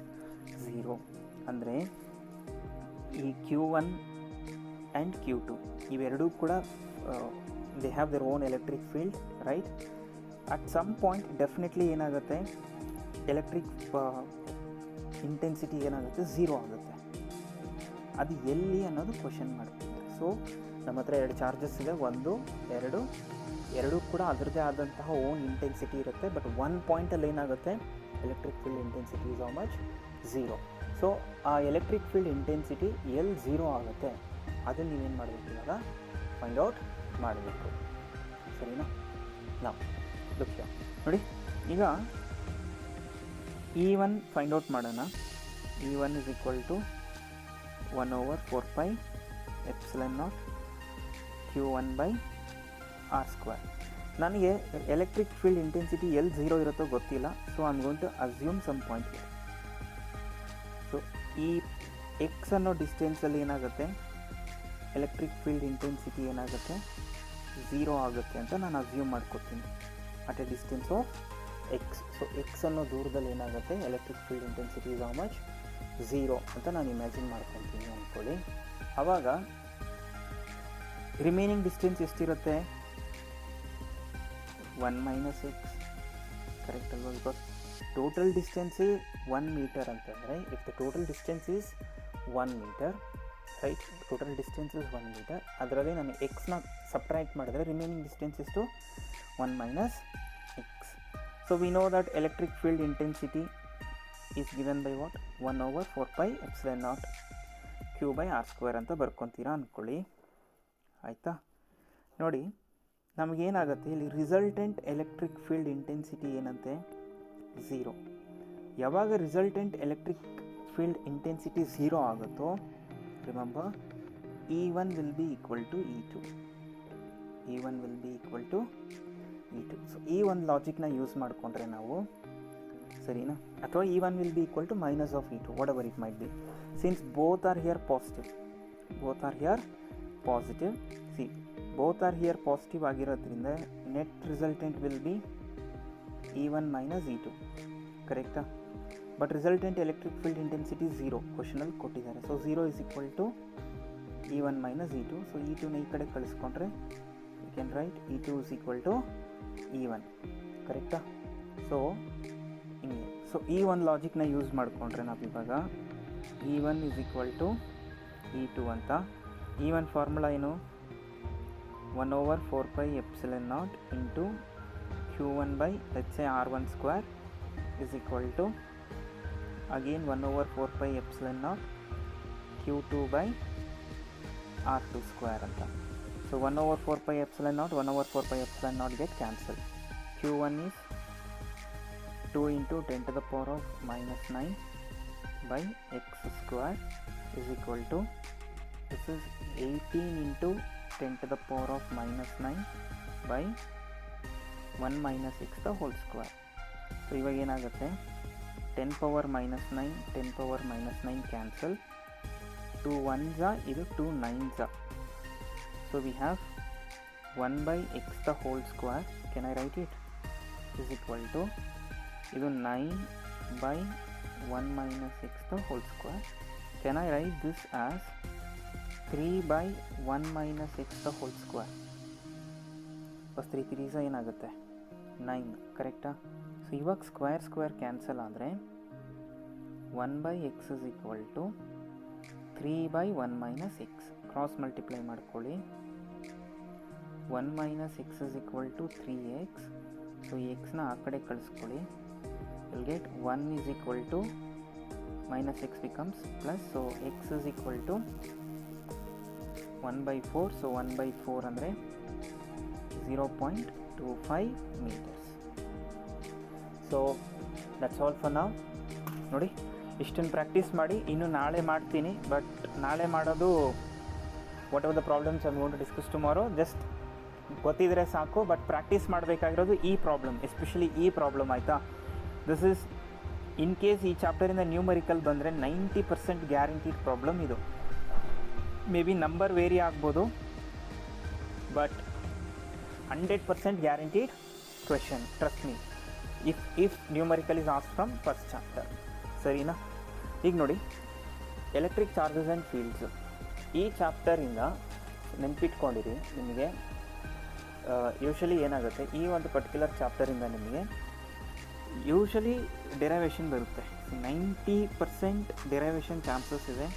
0. ಅಂದರೆ ಈ Q1 and Q2 ಇವೆರಡೂ ಕೂಡ they have their own electric field, right? At some point definitely ಏನಾಗುತ್ತೆ, electric intensity ಏನಾಗುತ್ತೆ, 0 ಆಗುತ್ತೆ. ಅದು ಎಲ್ಲಿ ಅನ್ನೋದು ಕ್ವಶನ್ ಮಾಡ್ತಿದ್ದಾರೆ. ಸೊ ನಮ್ಮ ಹತ್ರ 2 ಚಾರ್ಜಸ್ ಇದೆ, 1, 2, ಎರಡೂ ಕೂಡ ಅದರದ್ದೇ ಆದಂತಹ ಓನ್ ಇಂಟೆನ್ಸಿಟಿ ಇರುತ್ತೆ. ಬಟ್ 1 ಪಾಯಿಂಟಲ್ಲಿ ಏನಾಗುತ್ತೆ, electric field intensity is how much? 0. So ಆ ಎಲೆಕ್ಟ್ರಿಕ್ ಫೀಲ್ಡ್ ಇಂಟೆನ್ಸಿಟಿ ಎಲ್ಲಿ 0 ಆಗುತ್ತೆ ಅದನ್ನು ನೀವೇನು ಮಾಡಬೇಕು, ಇವಾಗ ಫೈಂಡ್ ಔಟ್ ಮಾಡಬೇಕು. ಸರಿನಾ? ನಾವು ಲುಕ್ ನೋಡಿ, ಈಗ E1 ಫೈಂಡ್ ಔಟ್ ಮಾಡೋಣ. E1 is equal to 1/4 epsilon 0 Q1 by R². ನನಗೆ ಎಲೆಕ್ಟ್ರಿಕ್ ಫೀಲ್ಡ್ ಇಂಟೆನ್ಸಿಟಿ ಎಲ್ಲಿ 0 ಇರುತ್ತೋ ಗೊತ್ತಿಲ್ಲ. So I am going to assume some point here. So ಈ ಎಕ್ಸ್ ಅನ್ನೋ ಡಿಸ್ಟೆನ್ಸಲ್ಲಿ ಏನಾಗುತ್ತೆ, ಎಲೆಕ್ಟ್ರಿಕ್ ಫೀಲ್ಡ್ ಇಂಟೆನ್ಸಿಟಿ ಏನಾಗುತ್ತೆ, 0 ಆಗುತ್ತೆ ಅಂತ ನಾನು ಅಸ್ಯೂಮ್ ಮಾಡ್ಕೊತೀನಿ at a distance of X. So X ಅನ್ನೋ ದೂರದಲ್ಲಿ ಏನಾಗುತ್ತೆ, electric field intensity is how much? 0 ಅಂತ ನಾನು ಇಮ್ಯಾಜಿನ್ ಮಾಡ್ಕೊತೀನಿ ಅಂದ್ಕೊಳ್ಳಿ. ಆವಾಗ ರಿಮೈನಿಂಗ್ ಡಿಸ್ಟೆನ್ಸ್ ಎಷ್ಟಿರುತ್ತೆ, 1 - x, ಕರೆಕ್ಟ್ ಅಲ್ವಾ? ಬಿಕಾಸ್ ಟೋಟಲ್ ಡಿಸ್ಟೆನ್ಸೇ 1 ಮೀಟರ್ ಅಂತಂದರೆ, if the total distance is 1 metre, right, total distance is 1 metre. ಅದರಲ್ಲಿ ನಾನು ಎಕ್ಸ್ನ ಸಬ್ಟ್ರಾಕ್ಟ್ ಮಾಡಿದ್ರೆ ರಿಮೈನಿಂಗ್ ಡಿಸ್ಟೆನ್ಸ್ ಎಷ್ಟು, 1 - x. So we know that electric field intensity is given by what, 1/4 epsilon 0 Q by R² ಅಂತ ಬರ್ಕೊತೀರಾ ಅಂದ್ಕೊಳ್ಳಿ. ಆಯಿತಾ? ನೋಡಿ, ನಮಗೇನಾಗುತ್ತೆ ಇಲ್ಲಿ ರಿಸಲ್ಟೆಂಟ್ ಎಲೆಕ್ಟ್ರಿಕ್ ಫೀಲ್ಡ್ ಇಂಟೆನ್ಸಿಟಿ ಏನಂತೆ, 0. ಯಾವಾಗ ರಿಸಲ್ಟೆಂಟ್ ಎಲೆಕ್ಟ್ರಿಕ್ ಫೀಲ್ಡ್ ಇಂಟೆನ್ಸಿಟಿ 0 ಆಗುತ್ತೋ, remember, E1 will be equal to E2. E1 will be equal to E2. So E1 ಲಾಜಿಕ್ನ use ಮಾಡಿಕೊಂಡ್ರೆ ನಾವು, ಸರಿನಾ, ಅಥವಾ E1 will be equal to minus of E2, whatever it might be. Since both are here positive, see, both are here positive ಆಗಿರೋದ್ರಿಂದ net resultant will be E1 minus E2, ಕರೆಕ್ಟಾ? But resultant electric field intensity 0 ಕ್ವಶನಲ್ಲಿ ಕೊಟ್ಟಿದ್ದಾರೆ. So 0 is equal to E1 minus E2. So E2ನ ಈ ಕಡೆ ಕಳಿಸ್ಕೊಂಡ್ರೆ you can write E2 is equal to E1, ಕರೆಕ್ಟಾ? So ಹಿಂಗೆ, ಸೊ E1 ಲಾಜಿಕ್ನ ಯೂಸ್ ಮಾಡಿಕೊಂಡ್ರೆ ನಾವು ಇವಾಗ E1 is equal to E2 ಅಂತ ಈ ಒಂದು ಫಾರ್ಮುಲಾ ಏನು, 1/4πε0 into Q1 by let's say R1 square is equal to again 1/4πε0 Q2 by R2 square ಅಂತ. So 1/4πε0 1/4πε0 get cancelled. Q1 is 2 into 10 to the power of -9 by x square is equal to, this is 18 into 10 to the power of -9 by 1 minus x the whole square. So ಇವಾಗ ಏನಾಗುತ್ತೆ, 10 power -9 10 power -9 cancel, 2 1s ಇದು 2 9s. So we have 1 by x the whole square, can I write it, is equal to ಇದು 9 by 1 minus x the whole square. Can I write this as 3 by 1 minus x the whole square? Bus 3 3s ಏನಾಗುತ್ತೆ 9, ಕರೆಕ್ಟಾ? So ಇವಾಗ square cancel ಆದರೆ 1 by x is equal to 3 by 1 minus x. Cross multiply ಮಾಡ್ಕೊಳ್ಳಿ. 1 minus x is equal to 3x. So ಈ ಎಕ್ಸ್ನ ಆ ಕಡೆ ಕಳಿಸ್ಕೊಳ್ಳಿ. you'll get 1 is equal to minus x becomes plus, so x is equal to 1 by 4. so 1 by 4 ಅಂದರೆ 0.25 meters. So that's all for now. ನೋಡಿ, ಇಷ್ಟನ್ನು practice ಮಾಡಿ. ಇನ್ನು ನಾಳೆ ಮಾಡ್ತೀನಿ, ಬಟ್ ನಾಳೆ ಮಾಡೋದು whatever the problems I want to discuss tomorrow just ಗೊತ್ತಿದ್ರೆ ಸಾಕು. ಬಟ್ ಪ್ರಾಕ್ಟೀಸ್ ಮಾಡಬೇಕಾಗಿರೋದು ಈ ಪ್ರಾಬ್ಲಮ್, ಎಸ್ಪೆಷಲಿ ಈ ಪ್ರಾಬ್ಲಮ್, ಆಯಿತಾ? ದಿಸ್ ಈಸ್ ಇನ್ ಕೇಸ್ ಈ ಚಾಪ್ಟರಿಂದ ನ್ಯೂಮರಿಕಲ್ ಬಂದರೆ 90% ಗ್ಯಾರಂಟಿಡ್ ಪ್ರಾಬ್ಲಮ್ ಇದು. ಮೇ ಬಿ ನಂಬರ್ ವೇರಿ ಆಗ್ಬೋದು, but 100% guaranteed question, trust me, if numerical is asked from first chapter. ಸರಿನಾ? ಈಗ ನೋಡಿ, ಎಲೆಕ್ಟ್ರಿಕ್ ಚಾರ್ಜಸ್ ಆ್ಯಂಡ್ ಫೀಲ್ಡ್ಸು ಈ ಚಾಪ್ಟರಿಂದ ನೆನ್ಪಿಟ್ಕೊಂಡಿರಿ. ನಿಮಗೆ ಯೂಶಲಿ ಏನಾಗುತ್ತೆ, ಈ ಒಂದು ಪರ್ಟಿಕ್ಯುಲರ್ ಚಾಪ್ಟರಿಂದ ನಿಮಗೆ ಯೂಶಲಿ ಡೆರೈವೇಷನ್ ಬರುತ್ತೆ. 90% ಡೆರೈವೇಷನ್ ಚಾನ್ಸಸ್ ಇದೆ,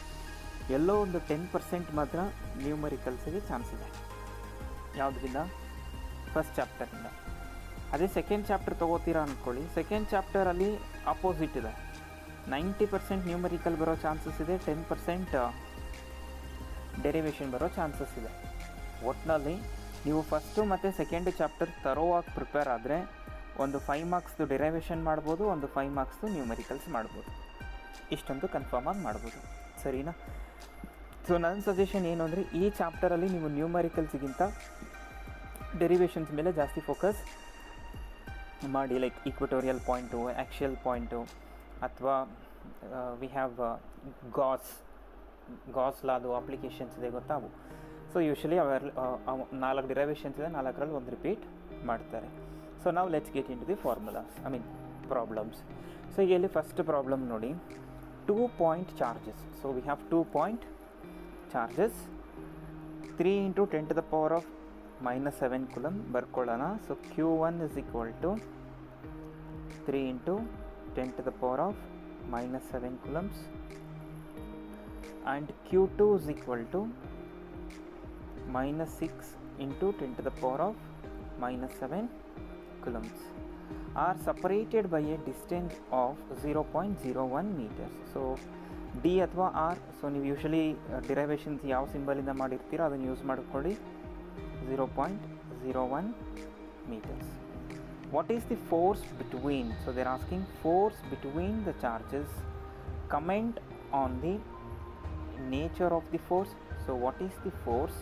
ಎಲ್ಲೋ ಒಂದು 10% ಮಾತ್ರ ನ್ಯೂಮರಿಕಲ್ಸಿಗೆ ಚಾನ್ಸ್ ಇದೆ. ಯಾವುದರಿಂದ? ಫಸ್ಟ್ ಚಾಪ್ಟರಿಂದ. ಅದೇ ಸೆಕೆಂಡ್ ಚಾಪ್ಟರ್ ತೊಗೋತೀರಾ ಅಂದ್ಕೊಳ್ಳಿ, ಸೆಕೆಂಡ್ ಚಾಪ್ಟರಲ್ಲಿ ಆಪೋಸಿಟ್ ಇದೆ. 90% ನ್ಯೂಮರಿಕಲ್ ಬರೋ ಚಾನ್ಸಸ್ ಇದೆ, 10% ಡೆರಿವೇಷನ್ ಬರೋ ಚಾನ್ಸಸ್ ಇದೆ. ಒಟ್ಟಿನಲ್ಲಿ ನೀವು ಫಸ್ಟು ಮತ್ತು ಸೆಕೆಂಡ್ ಚಾಪ್ಟರ್ ತರೋವಾಗಿ ಪ್ರಿಪೇರ್ ಆದರೆ ಒಂದು 5 ಮಾರ್ಕ್ಸ್ದು ಡೆರೈವೇಷನ್ ಮಾಡ್ಬೋದು, ಒಂದು 5 ಮಾರ್ಕ್ಸ್ದು ನ್ಯೂಮರಿಕಲ್ಸ್ ಮಾಡ್ಬೋದು. ಇಷ್ಟೊಂದು ಕನ್ಫರ್ಮಾಗಿ ಮಾಡ್ಬೋದು. ಸರಿನಾ? ಸೊ ನನ್ನ ಸಜೆಷನ್ ಏನು ಅಂದರೆ, ಈ ಚಾಪ್ಟರಲ್ಲಿ ನೀವು ನ್ಯೂಮರಿಕಲ್ಸ್ಗಿಂತ ಡೆರಿವೇಷನ್ಸ್ ಮೇಲೆ ಜಾಸ್ತಿ ಫೋಕಸ್ ಮಾಡಿ. Like equatorial point, actual point, ಅಥವಾ ವಿ ಹ್ಯಾವ್ ಗಾಸ್ ಲಾದು ಅಪ್ಲಿಕೇಶನ್ಸ್ ಇದೆ ಗೊತ್ತಾ, ಅವು. ಸೊ ಯೂಶಲಿ ಅವೆಲ್ಲ 4 ಡಿರೈವೇಷನ್ಸ್ ಇದೆ, 4ರಲ್ಲಿ ಒಂದು ರಿಪೀಟ್ ಮಾಡ್ತಾರೆ. ಸೊ ನಾವು let's get into the formulas, I mean problems. So ಈಗ ಇಲ್ಲಿ ಫಸ್ಟ್ ಪ್ರಾಬ್ಲಮ್ ನೋಡಿ, 2 point charges. So we have 2 point charges, 3 into 10 to the power of -7 coulomb ಬರ್ಕೊಳ್ಳೋಣ. So Q1 is equal to 3 into 10 to the power of -7 coulombs, and Q2 is equal to -6 into 10 to the power of -7 coulombs, are separated by a distance of 0.01 meters. So D ಅಥವಾ R, so ನೀವು usually derivations ಯಾವ ಸಿಂಬಲಿಂದ ಮಾಡಿರ್ತೀರೋ ಅದನ್ನು use ಮಾಡ್ಕೊಳ್ಳಿ. 0.01 meters. What is the force between? So they are asking force between the charges. Comment on the nature of the force. So what is the force?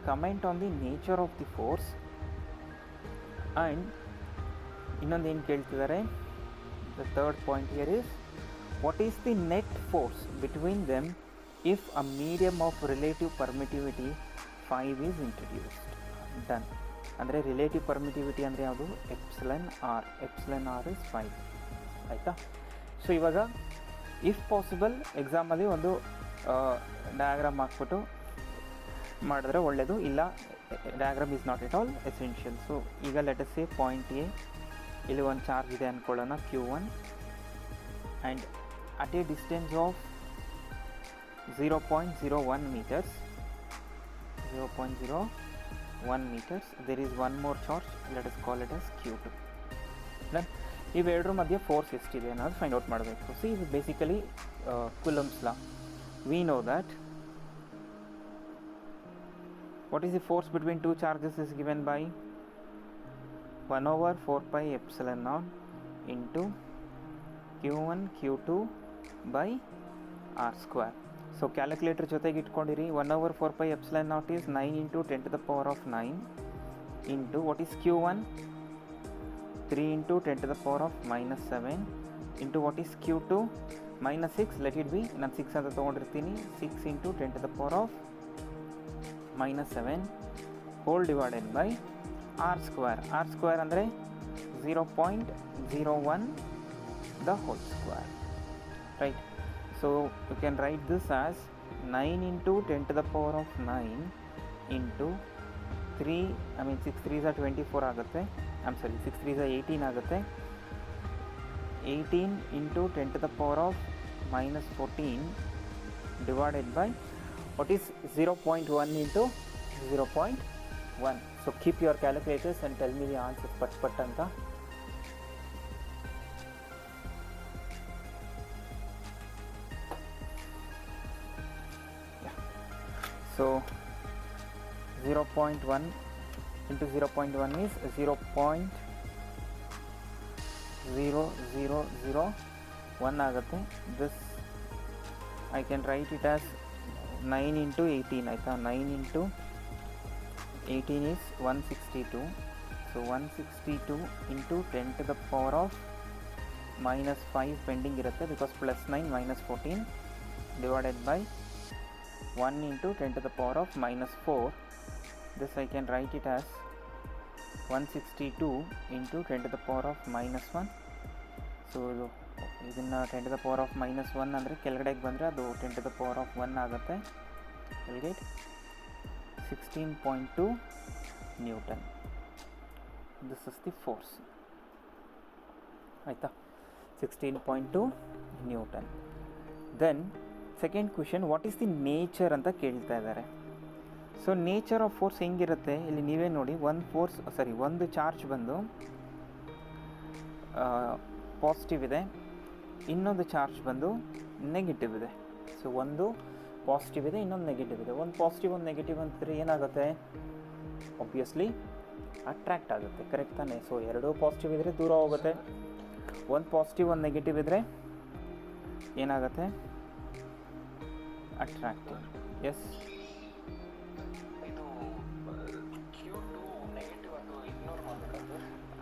Comment on the nature of the force. And ಇನ್ನೊಂದು ಏನು ಕೇಳ್ತಿದ್ದಾರೆ, the third point here is, what is the net force between them if a medium of relative permittivity 5 is introduced? Done. ಅಂದರೆ relative permittivity ಅಂದರೆ ಯಾವುದು? Epsilon R is 5. ಆಯಿತಾ? So ಇವಾಗ if possible ಎಕ್ಸಾಮಲ್ಲಿ ಒಂದು ಡಯಾಗ್ರಾಮ್ ಹಾಕ್ಬಿಟ್ಟು ಮಾಡಿದ್ರೆ ಒಳ್ಳೆಯದು, ಇಲ್ಲ diagram is not at all essential. So ಈಗ let us say point A, ಇಲ್ಲಿ ಒಂದು ಚಾರ್ಜ್ ಇದೆ ಅಂದ್ಕೊಳ್ಳೋಣ Q1, and at a distance of 0.01 meters 0.01 meters. There is one more charge, let us call it as Q2. Then ಇವೆರಡರ ಮಧ್ಯೆ force ಎಷ್ಟಿದೆ ಅನ್ನೋದು find out ಮಾಡಬೇಕು. ಸಿ ಇದು basically coulombs law. We know that what is the force between two charges is given by 1/4πε0 into q1 q2 by r square. So calculator ಜೊತೆಗೆ ಇಟ್ಕೊಂಡಿರಿ. 1/4πε0 is 9 into 10 to the power of 9 into what is q1, 3 into 10 to the power of minus 7 into what is q2, minus 6, let it be, ನಾನು 6 ಅಂತ ತೊಗೊಂಡಿರ್ತೀನಿ. 6 into 10 to the power of minus 7 whole divided by r square. r square ಅಂದರೆ 0.01 the whole square, right? So you can write this as 9 into 10 to the power of 9 into 3, I mean 6 3s are 24 ಆಗುತ್ತೆ. I'm sorry, 6 3s are 18 ಆಗುತ್ತೆ. 18 into 10 to the power of minus 14 divided by what is 0.1 into 0.1. So keep your calculators and tell me the answer pat anta. Yeah. So 0.1 into 0.1 is 0.0001 ಆಗುತ್ತೆ. This I can write it as 9 into 18 ಆಯಿತಾ. 9 into 18 is 162. So 162 into 10 to the power of minus 5 pending ಇರುತ್ತೆ because plus 9 minus 14 divided by 1 into 10 to the power of minus 4. This I can write it as 162 into 10 to the power of minus 1. So ಇದನ್ನು 10 to the power of minus 1 ಅಂದರೆ ಕೆಳಗಡೆಗೆ ಬಂದರೆ ಅದು 10 to the power of 1 ಆಗುತ್ತೆ. You'll get 16.2 Newton. This is the force. ಆಯಿತಾ, 16.2 Newton. Then second question, what is the nature ಅಂತ ಕೇಳ್ತಾ ಇದ್ದಾರೆ. ಸೊ ನೇಚರ್ ಆಫ್ ಫೋರ್ಸ್ ಹೆಂಗಿರುತ್ತೆ ಇಲ್ಲಿ ನೀವೇ ನೋಡಿ. ಒಂದು ಚಾರ್ಜ್ ಬಂದು ಪಾಸಿಟಿವ್ ಇದೆ, ಇನ್ನೊಂದು ಚಾರ್ಜ್ ಬಂದು ನೆಗೆಟಿವ್ ಇದೆ. ಸೊ ಒಂದು ಪಾಸಿಟಿವ್ ಇದೆ, ಇನ್ನೊಂದು ನೆಗೆಟಿವ್ ಇದೆ. ಒಂದು ಪಾಸಿಟಿವ್ ಒಂದು ನೆಗೆಟಿವ್ ಅಂತಿದ್ರೆ ಏನಾಗುತ್ತೆ, ಆಬ್ವಿಯಸ್ಲಿ ಅಟ್ರ್ಯಾಕ್ಟ್ ಆಗುತ್ತೆ, ಕರೆಕ್ಟ್ ತಾನೆ. ಸೊ ಎರಡೂ ಪಾಸಿಟಿವ್ ಇದ್ದರೆ ದೂರ ಹೋಗುತ್ತೆ. ಒಂದು ಪಾಸಿಟಿವ್ ಒಂದು ನೆಗೆಟಿವ್ ಇದ್ದರೆ ಏನಾಗುತ್ತೆ, ಅಟ್ರಾಕ್ಟಿವ್. ಎಸ್,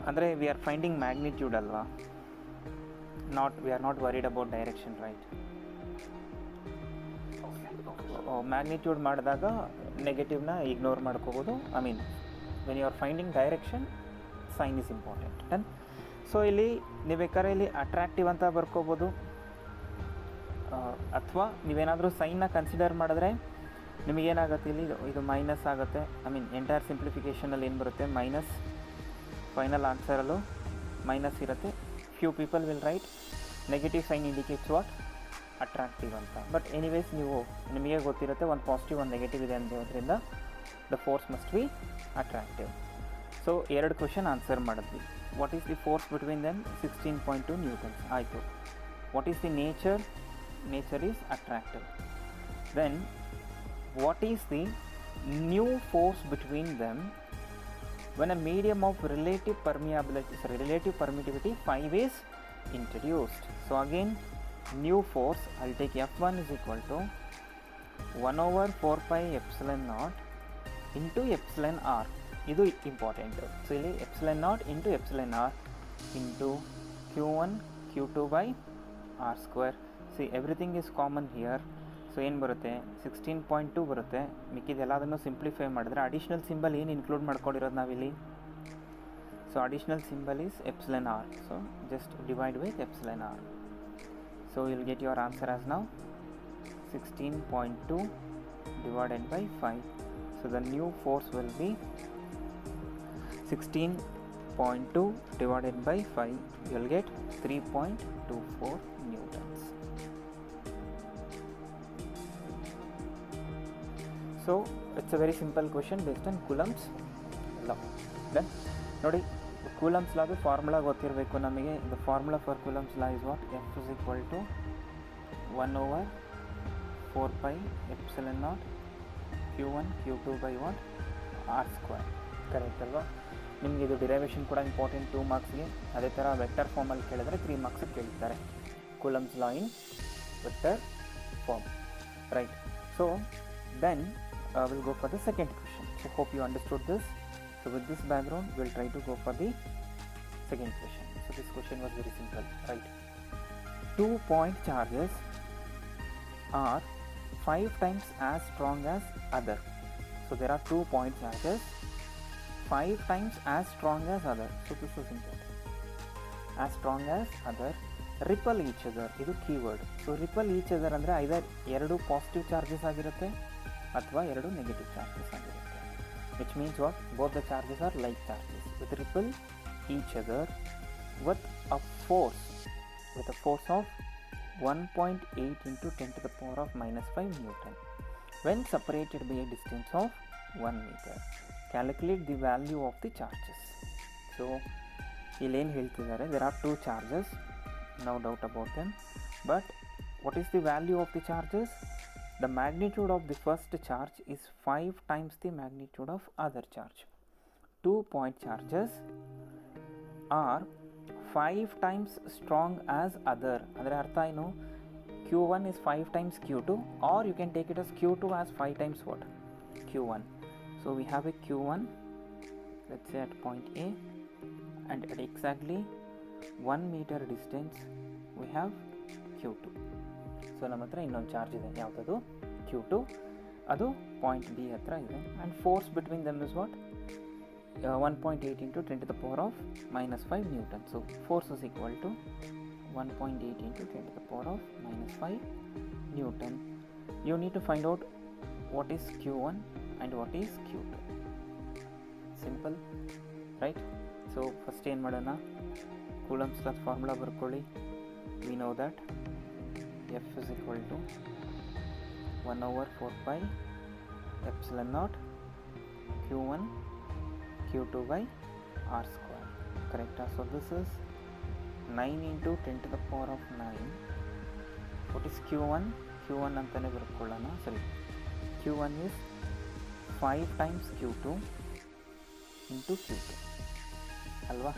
ಅಂದರೆ ವಿ ಆರ್ ಫೈಂಡಿಂಗ್ ಮ್ಯಾಗ್ನಿಟ್ಯೂಡ್ ಅಲ್ವಾ, we are not worried about direction, right? Magnitude ಮಾಡಿದಾಗ ನೆಗೆಟಿವ್ನ ಇಗ್ನೋರ್ ಮಾಡ್ಕೋಬೋದು. I mean when you are finding direction sign is important. Done. So ಇಲ್ಲಿ ನೀವು ಬೇಕಾದ್ರೆ ಇಲ್ಲಿ ಅಟ್ರಾಕ್ಟಿವ್ ಅಂತ ಬರ್ಕೋಬೋದು, ಅಥವಾ ನೀವೇನಾದರೂ ಸೈನ್ನ ಕನ್ಸಿಡರ್ ಮಾಡಿದ್ರೆ ನಿಮಗೇನಾಗುತ್ತೆ ಇಲ್ಲಿ ಇದು ಮೈನಸ್ ಆಗುತ್ತೆ. ಐ ಮೀನ್ ಎಂಟೈರ್ ಸಿಂಪ್ಲಿಫಿಕೇಷನಲ್ಲಿ ಏನು ಬರುತ್ತೆ, ಮೈನಸ್. ಫೈನಲ್ ಆನ್ಸರಲ್ಲೂ ಮೈನಸ್ ಇರುತ್ತೆ. Few people will write negative sign indicates what, attractive ಅಂತ. ಬಟ್ ಎನಿವೇಸ್ ನಿಮಗೆ ಗೊತ್ತಿರುತ್ತೆ ಒಂದು ಪಾಸಿಟಿವ್ ಒಂದು ನೆಗೆಟಿವ್ ಇದೆ ಅಂದಿರೋದ್ರಿಂದ the force must be attractive. So ಎರಡು ಕ್ವೆಶನ್ ಆನ್ಸರ್ ಮಾಡಿದ್ವಿ. What is the force between them, 16.2 newtons ಆಯಿತು. What is the nature, nature is attractive. Then what is the new force between them when a medium of relative permittivity 5 is introduced. So again new force, I'll take F1 is equal to 1/4πε0 into epsilon r. ಇದು important. So ಇಲ್ಲಿ ε0 into εr into q1 q2 by r square. See everything is common here. So ಏನು ಬರುತ್ತೆ, 16.2 ಬರುತ್ತೆ. ಮಿಕ್ಕಿದೆಲ್ಲದನ್ನು simplify ಮಾಡಿದ್ರೆ additional symbol ಏನು include ಮಾಡ್ಕೊಂಡಿರೋದು ನಾವಿಲ್ಲಿ. So additional symbol is epsilon R. So just divide with epsilon R. So will get your answer as now 16.2 divided by 5. So the new force will be 16.2 divided by 5. You will get 3.24 newtons. So it's a very simple question based on Coulomb's law. Then ನೋಡಿ, Coulomb's ಲಾದು formula ಗೊತ್ತಿರಬೇಕು ನಮಗೆ. The formula for Coulomb's law is what? F is equal to 1/4πε0 q1 q2 by what? R square. Correct ಅಲ್ವಾ? ನಿಮಗೆ ಇದು derivation ಕೂಡ important 2 ಮಾರ್ಕ್ಸ್ಗೆ. ಅದೇ ಥರ ವೆಕ್ಟರ್ ಫಾರ್ಮಲ್ಲಿ ಕೇಳಿದ್ರೆ 3 ಮಾರ್ಕ್ಸಿಗೆ ಕೇಳ್ತಾರೆ. Coulombs law in vector form, right? So then we'll go for the second question. So hope you understood this. So with this background we'll try to go for the second question. So this question was very simple, right? 2 point charges are 5 times as strong as other. So there are 2 point charges 5 times as strong as other. So this is important. As strong as other, repel each other, ಇದು keyword. So repel each other ಅಂದರೆ either 2 positive charges ಆಗಿರುತ್ತೆ ಅಥವಾ 2 negative charges ಆಗಿರುತ್ತೆ. Which means what? Both the charges are like charges. With repel each other with a force of 1.8 into 10 to the power of -5 Newton when separated by a distance of 1 meter. Calculate the value of the charges. So ಇಲ್ಲೇನು ಹೇಳ್ತಿದ್ದಾರೆ? there are 2 charges, no doubt about them, but what is the value of the charges? The magnitude of the first charge is 5 times the magnitude of other charge. 2 point charges are 5 times strong as other. ಅದರ ಅರ್ಥ ಏನು? q1 is 5 times q2, or you can take it as q2 as 5 times what? q1. So we have a q1, let's say at point A, and at exactly 1 meter distance we have q2. So ನಮ್ಮ ಹತ್ರ ಇನ್ನೊಂದು charge ಇದೆ, ಯಾವುದದು? q2. ಅದು point B ಹತ್ರ ಇದೆ. And force between dum is what? 1.8 into 10 to the power of -5 Newton. So force is equal to 1.8 into 10 to the power of -5 Newton. You need to find out what is q1 and what is q2. Simple, right? So first ಏನು ಮಾಡೋಣ? Coulombs ಲಾ formula ಬರ್ಕೊಳ್ಳಿ. We know that F is equal to 1/4πε0 q1 q2 by r square. Correct? So this is 9 into 10 to the power of 9. What is q1? q1 ಅಂತಾನೆ ಬರ್ಕೊಳ್ಳೋಣ. ಸರಿ, q1 is 5 times q2 into q2 ಅಲ್ವಾ?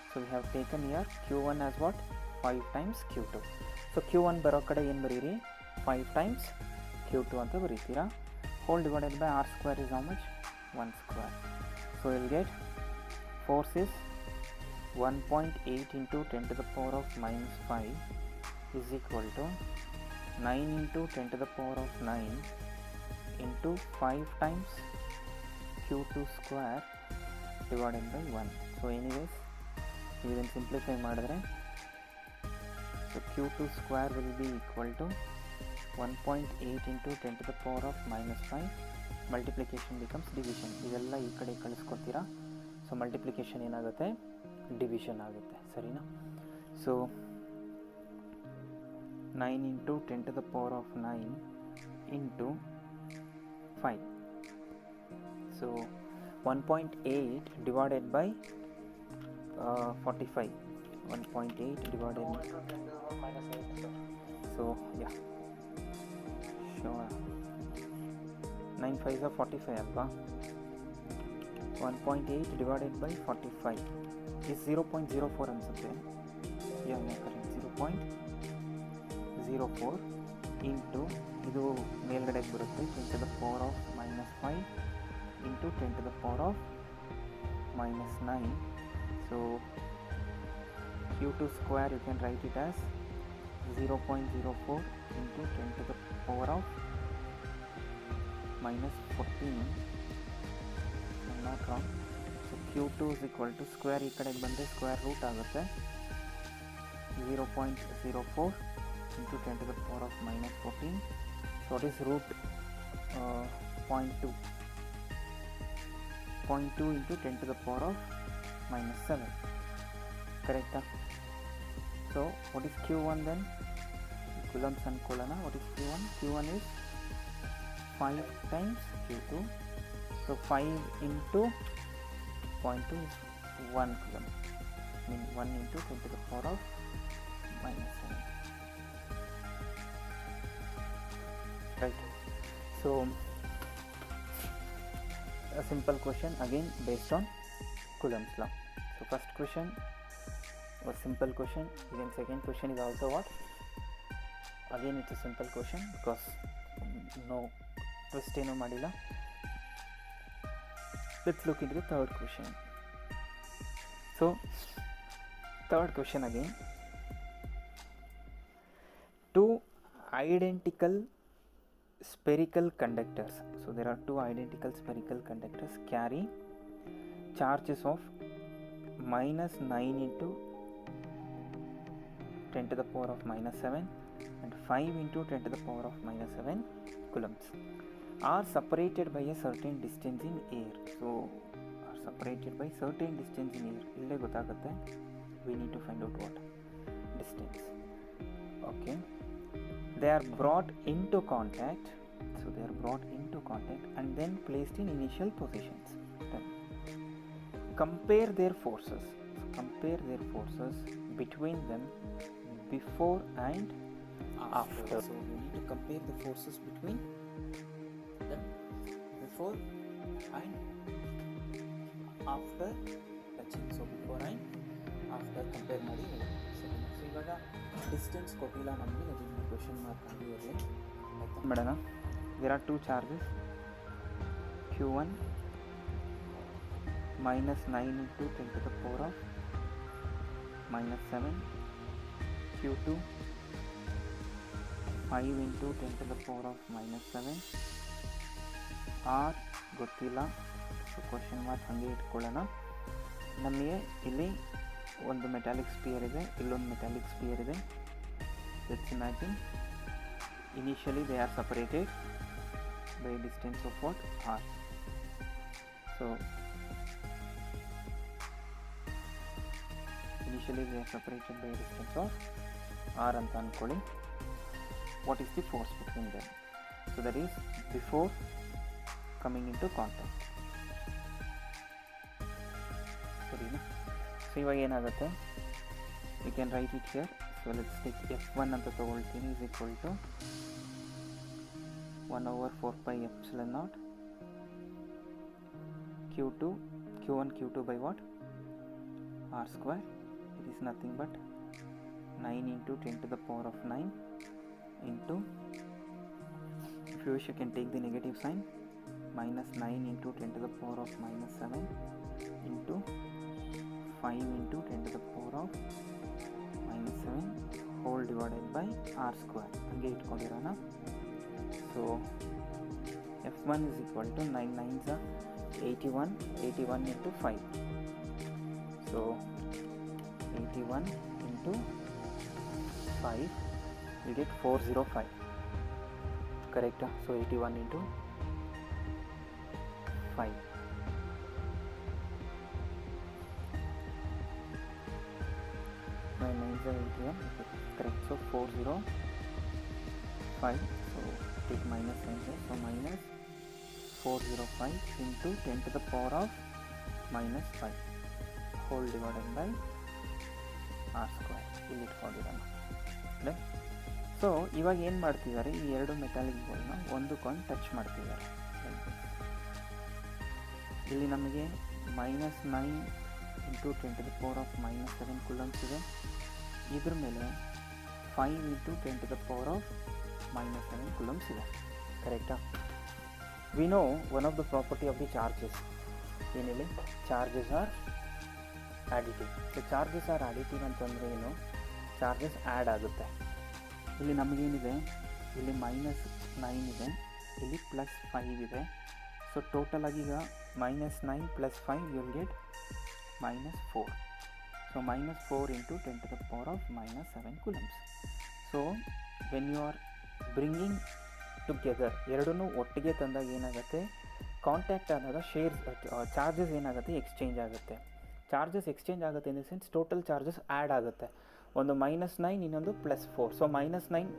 So we have taken here q1 as what? 5 times q2. So q1 ಬರೋ ಕಡೆ ಏನು ಬರೀರಿ? 5 times q2 ಅಂತ ಬರೀತೀರಾ. Whole divided by r square is how much? 1 square. So you'll get force is 1.8 into 10 to the power of -5 is equal to 9 into 10 to the power of 9 into 5 times q2 square divided by 1. So anyways, ಇದನ್ನು simplify ಮಾಡಿದ್ರೆ so q2 square will be equal to 1.8 into 10 to the power of -5. Multiplication becomes division. ಇದೆಲ್ಲ ಈ ಕಡೆ ಕಳಿಸ್ಕೊತೀರಾ. So multiplication ಏನಾಗುತ್ತೆ? Division ಆಗುತ್ತೆ. ಸರಿನಾ? So 9 into 10 to the power of 9 into 5. So 1.8 divided by 45. 1.8 divided by so yeah, sure, 9 5s are 45 alva. 1.8 divided by 45 is 0.04 ಅನ್ಸುತ್ತೆ. yeah correct, 0.04 into ಇದು ಮೇಲ್ಗಡೆಗೆ ಬರುತ್ತೆ 10 to the power of -5 into 10 to the power of -9. So q2 square you can write it as 0.04 into 10 to the power of -14. I'm not wrong. So q2 is equal to square ಈ ಕಡೆಗೆ ಬಂದರೆ square root ಆಗುತ್ತೆ. 0.04 into 10 to the power of -14. So it is root 0.2 into 10 to the power of -7. Correct? So what is q1 then? Coulombs ಅನ್ಕೊಳ್ಳೋಣ. What is q1? q1 is 5 times Q2. So 5 into 0.2 is 1 coulomb. I mean 1 into 10 to the power of minus 7. Right. So a simple question again based on Coulomb's law. So first question was simple question. Again second question is also what? Again it's a simple question because no twist ಏನು ಮಾಡಿಲ್ಲ. Let's look into the third question. So third question again. Two identical spherical conductors. So there are two identical spherical conductors carry charges of minus 9 into 10 to the power of minus 7 and 5 into 10 to the power of minus 7 coulombs are separated by a certain distance in air. So are separated by certain distance in air. Ille gottagutte. We need to find out what distance. Okay. They are brought into contact. So they are brought into contact and then placed in initial positions. Then compare their forces. So compare their forces between them before and after. So we need to compare the forces between them before and after touching. So before and after compare ಮಾಡಿ ಸರಿನಾ. So ಇವಾಗ distance ಕೊಟ್ಟಿಲ್ಲ ನಮಗೆ, ಅದನ್ನು question mark ಆಗಿ ಇರಲಿ ಆಯಿತಾ madam. there are two charges Q1 minus 9 into 10 to the power of minus 7, Q2 5 into 10 to the power of minus 7, R ಗೊತ್ತಿಲ್ಲ. ಸೊ ಕ್ವಶನ್ ಮಾರ್ಕ್ ಹಾಗೆ ಇಟ್ಕೊಳ್ಳೋಣ. ನಮಗೆ ಇಲ್ಲಿ ಒಂದು ಮೆಟಾಲಿಕ್ ಸ್ಪಿಯರ್ ಇದೆ, ಇಲ್ಲೊಂದು ಮೆಟಾಲಿಕ್ ಸ್ಪಿಯರ್ ಇದೆ. Let's imagine initially they are separated by a distance of what? R. So initially they are separated by a distance of R ಅಂತ ಅಂದ್ಕೊಳ್ಳಿ. What is the force between them? So that is before coming into contact. ಸರಿನಾ. So ಇವಾಗ ಏನಾಗುತ್ತೆ, we can write it here. So let's take F1 ಅಂತ ತಗೊಳ್ತೀನಿ is equal to 1 over 4 pi epsilon naught Q1 Q2 by what? R square. It is nothing but 9 into 10 to the power of 9 into, if you wish you can take the negative sign, minus 9 into 10 to the power of minus 7 into 5 into 10 to the power of minus 7 whole divided by R square. ಹಂಗೆ ಇಟ್ಕೊಂಡಿರೋಣ. So F1 is equal to 9 9s are 81 into 5. So 81 into 5 we get 405. Correct? So 81 into 5. 9 9s are 81. Correct. So 405. So take minus sign here. So minus 405 into 10 to the power of minus 5 whole divided by R square. ಇಲ್ಲಿ ಇಟ್ಕೊಂಡಿರೋಣ. So ಇವಾಗ ಏನು ಮಾಡ್ತಿದ್ದಾರೆ, ಈ ಎರಡು ಮೆಟಾಲಿಕ್ಗಳನ್ನ ಒಂದಕ್ಕೊಂದು touch ಮಾಡ್ತಿದ್ದಾರೆ. ಇಲ್ಲಿ ನಮಗೆ minus 9 into 10 to the power of minus 7 coulombs ಇದೆ. ಇದ್ರ ಮೇಲೆ 5 into 10 to the power of minus 7 coulombs ಇದೆ. ಕರೆಕ್ಟಾ? We know one of the property of the charges ಏನಿಲ್ಲ, charges are additive. So charges are additive ಅಂತಂದರೆ ಏನು? Charges add ಆಗುತ್ತೆ. ಇಲ್ಲಿ ನಮಗೇನಿದೆ, ಇಲ್ಲಿ minus 9 ಇದೆ, ಇಲ್ಲಿ plus 5 ಇದೆ. ಸೊ ಟೋಟಲಾಗಿ ಈಗ minus 9 plus 5 you will get minus 4. So minus 4 into 10 to the power of minus 7 coulombs. So when you are bringing together ಎರಡನ್ನೂ ಒಟ್ಟಿಗೆ ತಂದಾಗ ಏನಾಗುತ್ತೆ, ಕಾಂಟ್ಯಾಕ್ಟ್ ಆದಾಗ ಚಾರ್ಜಸ್ ಏನಾಗುತ್ತೆ, ಎಕ್ಸ್ಚೇಂಜ್ ಆಗುತ್ತೆ. ಚಾರ್ಜಸ್ ಎಕ್ಸ್ಚೇಂಜ್ ಆಗುತ್ತೆ in the sense total charges add ಆಗುತ್ತೆ. ಒಂದು -9 ಇನ್ನೊಂದು +4. So -9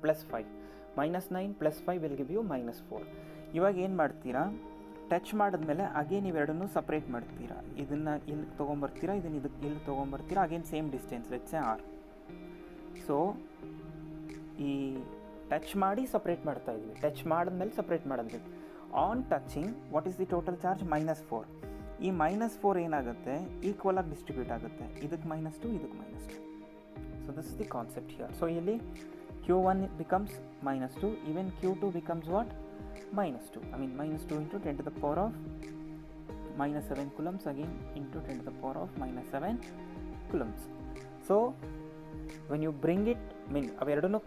plus 5 -9 + 5 will give you -4. ಇವಾಗ ಏನು ಮಾಡ್ತೀರಾ, ಟಚ್ ಮಾಡಿದ್ಮೇಲೆ ಅಗೇನ್ ಇವೆರಡನ್ನೂ ಸಪ್ರೇಟ್ ಮಾಡ್ತೀರಾ. ಇದನ್ನು ಇಲ್ಲಿ ತೊಗೊಂಬರ್ತೀರಾ, ಇದನ್ನು ಇದಕ್ಕೆ ಇಲ್ಲಿ ತೊಗೊಂಬರ್ತೀರಾ, again same distance, let's say r. So ಈ ಟಚ್ ಮಾಡಿ ಸಪ್ರೇಟ್ ಮಾಡ್ತಾ ಇದ್ವಿ, ಟಚ್ ಮಾಡಿದ್ಮೇಲೆ ಸಪ್ರೇಟ್ ಮಾಡಿದ್ವಿ. On touching what is the total charge? -4. ಈ -4 ಏನಾಗುತ್ತೆ, ಈಕ್ವಲ್ ಆಗಿ ಡಿಸ್ಟ್ರಿಬ್ಯೂಟ್ ಆಗುತ್ತೆ, ಇದಕ್ಕೆ -2, ಇದಕ್ಕೆ -2. So this is the concept here. So ಇಲ್ಲಿ Q1 becomes -2, even Q2 becomes what? -2. I mean -2 into 10 to the power of -7 coulombs, again into 10 to the power of -7 coulombs. So when you bring it, ಅವೆರಡೂ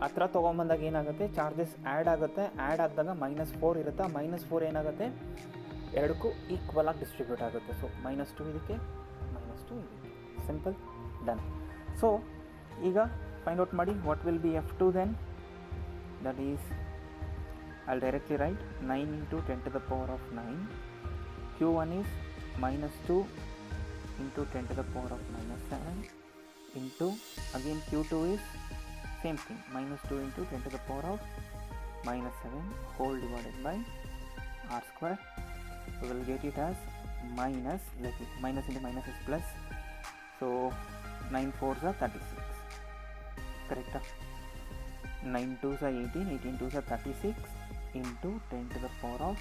ಹತ್ರ ತೊಗೊಂಬಂದಾಗ ಏನಾಗುತ್ತೆ, charges add ಆಗುತ್ತೆ, add ಆದಾಗ -4 ಇರುತ್ತೆ, -4 ಏನಾಗುತ್ತೆ, ಎರಡಕ್ಕೂ equal ಆಗಿ ಡಿಸ್ಟ್ರಿಬ್ಯೂಟ್ ಆಗುತ್ತೆ. ಸೊ -2 ಇದಕ್ಕೆ, -2 ಇದಕ್ಕೆ, ಸಿಂಪಲ್, ಡನ್. ಸೊ ಈಗ ಫೈಂಡ್ ಔಟ್ ಮಾಡಿ what will be F2 then. That is, I'll directly write 9 into 10 to the power of 9. Q1 is -2 into 10 to the power of -7 into, again Q2 is same thing, -2 into 10 to the power of -7 whole divided by r square. So we'll get it as minus, like minus into minus is plus, so 9 4s are 36. Correct? 9 2s are 18, 18 2s are 36 into 10 to the power of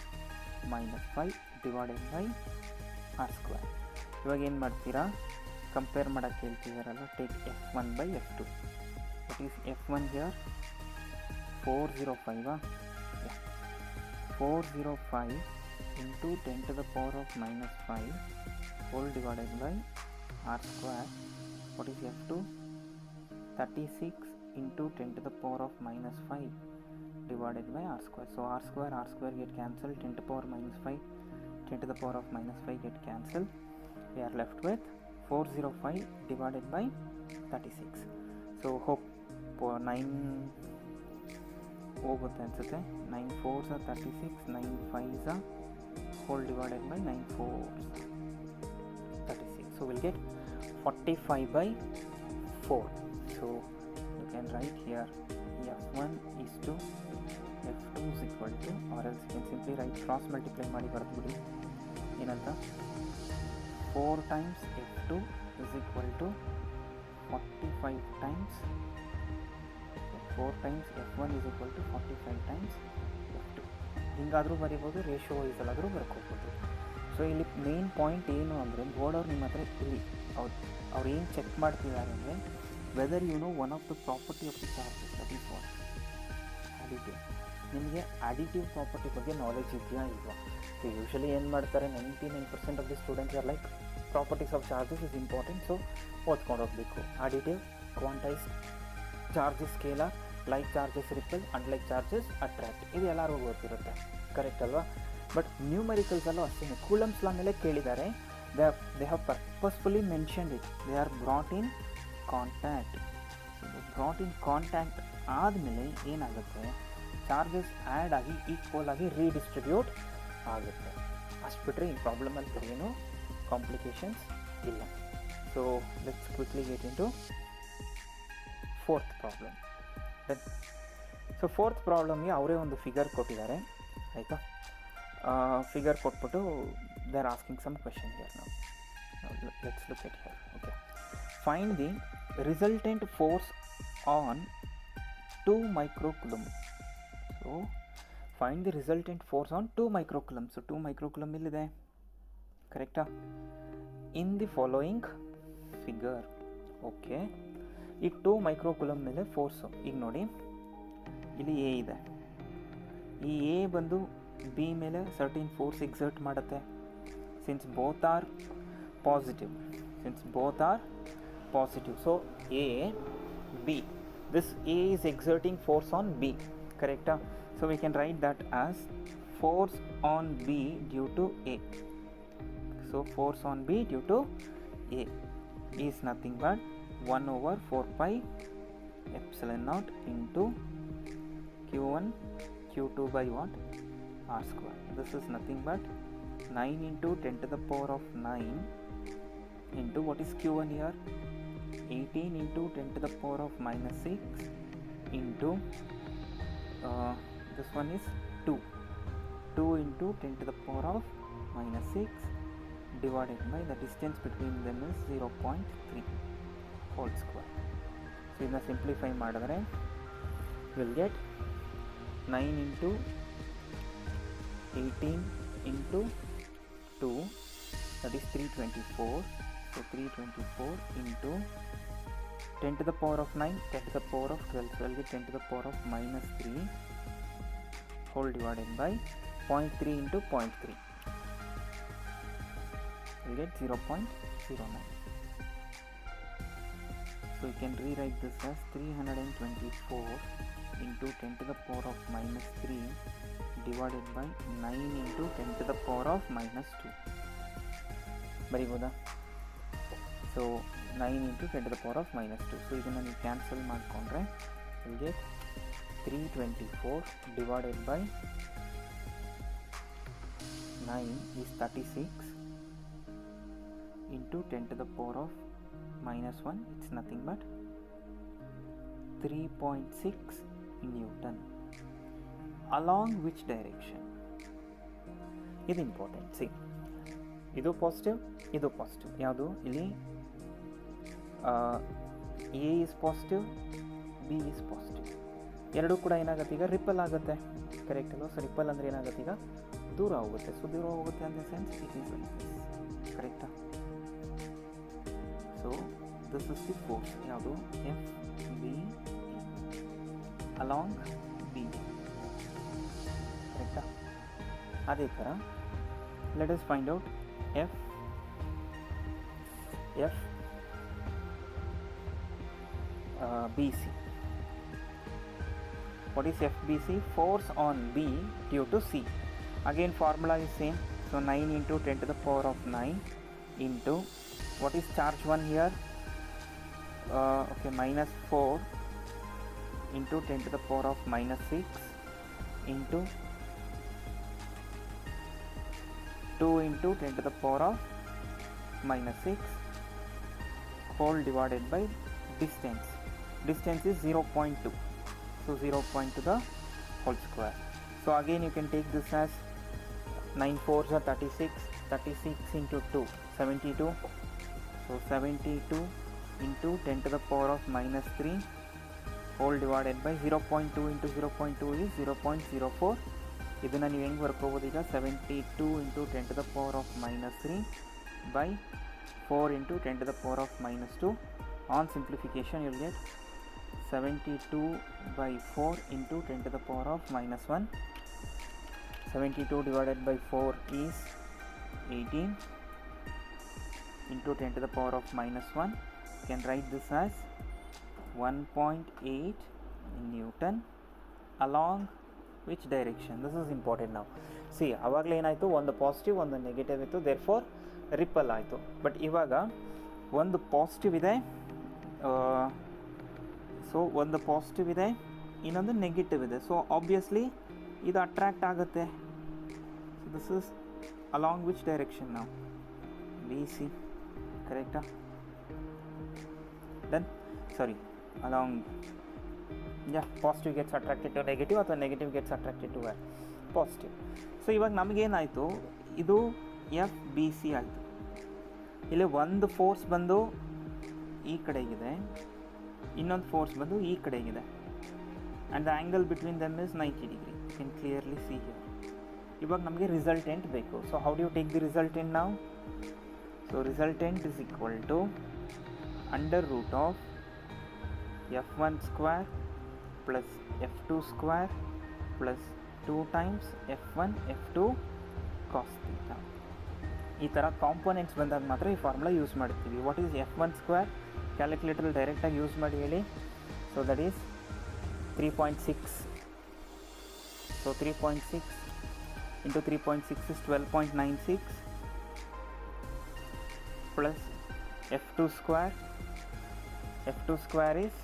-5 divided by r square. ಇವಾಗ ಏನು ಮಾಡ್ತೀರಾ, compare ಮಾಡೋಕ್ಕೆ ಹೇಳ್ತಿದ್ದಾರಲ್ಲ, take F1 by F2. What is F1 here? 405. 405 into 10 to the power of -5 whole divided by r square. What is F2? 36 into 10 to the power of -5 divided by r square. So r square get cancelled, 10 to the power -5, 10 to the power of -5 get cancelled. We are left with 405 divided by 36. So hope 9 ಹೋಗುತ್ತೆ ಅನಿಸುತ್ತೆ. 9 4s are 36, 9 5s are whole divided by 9 4s 36. So we'll get 45 by 4. So you can write here F1 is to F2 is equal to, or else you can simply write cross multiply ಮಾಡಿ ಬರೆದ್ಬಿಡಿ. ಏನಂತ, 4 times F2 is equal to 45 times 4 times F1 is equal to 45 times F2. ಹಿಂಗಾದರೂ ಬರೀಬೋದು, ratio ವೈಸಲ್ಲಾದರೂ ಬರ್ಕೋಬೋದು. So ಇಲ್ಲಿ main point ಏನು ಅಂದರೆ, board ಅವ್ರು ನಿಮ್ಮ ಹತ್ರ ಇಲ್ಲಿ ಅವ್ರು ಏನು ಚೆಕ್ ಮಾಡ್ತಿದ್ದಾರೆ ಅಂದರೆ, whether you know one of the property of the charges, that is what additive. ನಿಮಗೆ ಅಡಿಟಿವ್ ಪ್ರಾಪರ್ಟಿ ಬಗ್ಗೆ ನಾಲೆಜ್ ಇದೆಯಾ ಇಲ್ವಾ? ಸೊ ಯೂಶಲಿ ಏನು ಮಾಡ್ತಾರೆ, 99% of the students are like properties of charges is important, so ಓದ್ಕೊಂಡು ಹೋಗಬೇಕು. Additive, quantised charges scalar, like charges repel, unlike charges attract, ಇದು ಎಲ್ಲರಿಗೂ ಗೊತ್ತಿರುತ್ತೆ, ಕರೆಕ್ಟ್ ಅಲ್ವಾ? ಬಟ್ ನ್ಯೂಮೆರಿಕಲ್ಸಲ್ಲೂ ಅಷ್ಟೇ, ಕೂಲಮ್ಸ್ ಲಾ ಮೇಲೆ ಕೇಳಿದ್ದಾರೆ, they have purposefully mentioned it, they are brought in contact. Brought in contact ಆದಮೇಲೆ ಏನಾಗುತ್ತೆ, ಚಾರ್ಜಸ್ ಆ್ಯಡ್ ಆಗಿ ಈಕ್ವಲ್ ಆಗಿ ರೀಡಿಸ್ಟ್ರಿಬ್ಯೂಟ್ ಆಗುತ್ತೆ. ಅಷ್ಟು ಬಿಟ್ಟರೆ ಈ ಪ್ರಾಬ್ಲಮಲ್ಲಿ ಏನು ಕಾಂಪ್ಲಿಕೇಶನ್ಸ್ ಇಲ್ಲ. So let's quickly get into fourth problem. So fourth ಪ್ರಾಬ್ಲಮ್ಗೆ ಅವರೇ ಒಂದು ಫಿಗರ್ ಕೊಟ್ಟಿದ್ದಾರೆ, ಆಯಿತಾ? ಫಿಗರ್ ಕೊಟ್ಬಿಟ್ಟು they are asking some question here. ನಾವು let's look at here. Okay, find the resultant force on 2 microcoulomb. So find the resultant force on 2 microcoulomb. So 2 microcoulomb ಇಲ್ಲಿದೆ, ಕರೆಕ್ಟಾ? In the following figure. Okay, ಈ 2 microcoulomb ಮೇಲೆ force, ಈಗ ನೋಡಿ ಇಲ್ಲಿ A ಇದೆ, ಈ ಎ ಬಂದು ಬಿ ಮೇಲೆ ಸರ್ಟಿನ್ ಫೋರ್ಸ್ ಎಕ್ಸರ್ಟ್ ಮಾಡುತ್ತೆ. Since both R positive, so A B, this A is exerting force on B, correct? So we can write that as force on B due to A. So force on B due to A is nothing but 1 over 4 pi epsilon naught into Q1 Q2 by what? R square. This is nothing but 9 into 10 to the power of 9 into what is Q1 here? 18 into 10 to the power of -6 into this one is 2 into 10 to the power of minus 6 divided by the distance between them is 0.3 whole square. So ಇದನ್ನ simplify ಮಾಡಿದ್ರೆ will get 9 into 18 into 2, that is 324. So 324 into 10 to the power of 9, 10 to the power of 12. So I'll get 10 to the power of minus 3 whole divided by 0.3 into 0.3. We'll get 0.09. So you can rewrite this as 324 into 10 to the power of minus 3 divided by 9 into 10 to the power of minus 2. ಬರಿಬೋದಾ? So 9 into 10 to the power of minus 2. So ಇದನ್ನು ನೀವು cancel ಮಾಡಿಕೊಂಡ್ರೆ will get 324 divided by 9 is 36 into 10 to the power of minus 1. It's nothing but 3.6 Newton. Along which direction? ಇದು important. C, ಇದು positive, ಇದು positive. ಯಾವುದು ಇಲ್ಲಿ A is positive, B is positive. ಎರಡೂ ಕೂಡ ಏನಾಗುತ್ತೆ ಈಗ ರಿಪಲ್ ಆಗುತ್ತೆ. ಕರೆಕ್ಟ್ ಅಲ್ವಾ? ಸೊ ರಿಪಲ್ ಅಂದರೆ ಏನಾಗುತ್ತೆ ಈಗ ದೂರ ಹೋಗುತ್ತೆ. ಸೊ ದೂರ ಹೋಗುತ್ತೆ ಅಂತ sense it is like this. ಕರೆಕ್ಟಾ? So this is the force. ಯಾವುದು? F B along B. ಕರೆಕ್ಟಾ? ಅದೇ ಥರ let us find out F B C. What is FBC? Force on B due to C. Again formula is same. So 9 into 10 to the power of 9 into what is charge 1 here? Minus 4 into 10 to the power of minus 6 into 2 into 10 to the power of minus 6 whole divided by distance. Distance is 0.2. So 0.2 to the whole square. So again you can take this as 9 4s are 36. 36 into 2, 72. So 72 into 10 to the power of minus 3 whole divided by 0.2 into 0.2 is 0.04. ಇದನ್ನು ನೀವು ಹೆಂಗೆ ಬರ್ಕೋಬೋದು ಈಗ? 72 into 10 to the power of minus 3 by 4 into 10 to the power of minus 2. On simplification you will get 72 by 4 into 10 to the power of minus 1. 72 divided by 4 is 18 into 10 to the power of minus 1. You can write this as 1.8 Newton. Along which direction? This is important now. See, ಆವಾಗಲೇ ಏನಾಯಿತು, ಒಂದು positive ಒಂದು negative ಇತ್ತು, there for ripple ಆಯಿತು. But ಇವಾಗ ಒಂದು positive ಇದೆ, so ಒಂದು ಪಾಸಿಟಿವ್ ಇದೆ, ಇನ್ನೊಂದು ನೆಗೆಟಿವ್ ಇದೆ. ಸೊ ಆಬ್ವಿಯಸ್ಲಿ ಇದು ಅಟ್ರ್ಯಾಕ್ಟ್ ಆಗುತ್ತೆ. So this is along which direction ನಾವು? B C. ಕರೆಕ್ಟಾ? Then sorry, along positive gets attracted to negative ಅಥವಾ negative gets attracted to positive. So ಇವಾಗ ನಮಗೇನಾಯಿತು, ಇದು ಎಫ್ ಬಿ ಸಿ ಆಯಿತು. ಇಲ್ಲಿ ಒಂದು ಫೋರ್ಸ್ ಬಂದು ಈ ಕಡೆಗಿದೆ, ಇನ್ನೊಂದು ಫೋರ್ಸ್ ಬಂದು ಈ ಕಡೆಗಿದೆ, and the angle between them is 90 degree. You can clearly see here. ಇವಾಗ ನಮಗೆ ರಿಸಲ್ಟೆಂಟ್ ಬೇಕು. So how do you take the resultant ನಾವು? So resultant is equal to under root of f1 square plus f2 square plus 2 times f1 f2 cos theta. ಈ ಥರ components ಬಂದಾಗ ಮಾತ್ರ ಈ formula use ಮಾಡ್ತೀವಿ. What is f1 square? Calculator ಡೈರೆಕ್ಟಾಗಿ use ಮಾಡಿ ಹೇಳಿ. So that is 3.6. So 3.6 into 3.6 is 12.96 plus f2 square. f2 square is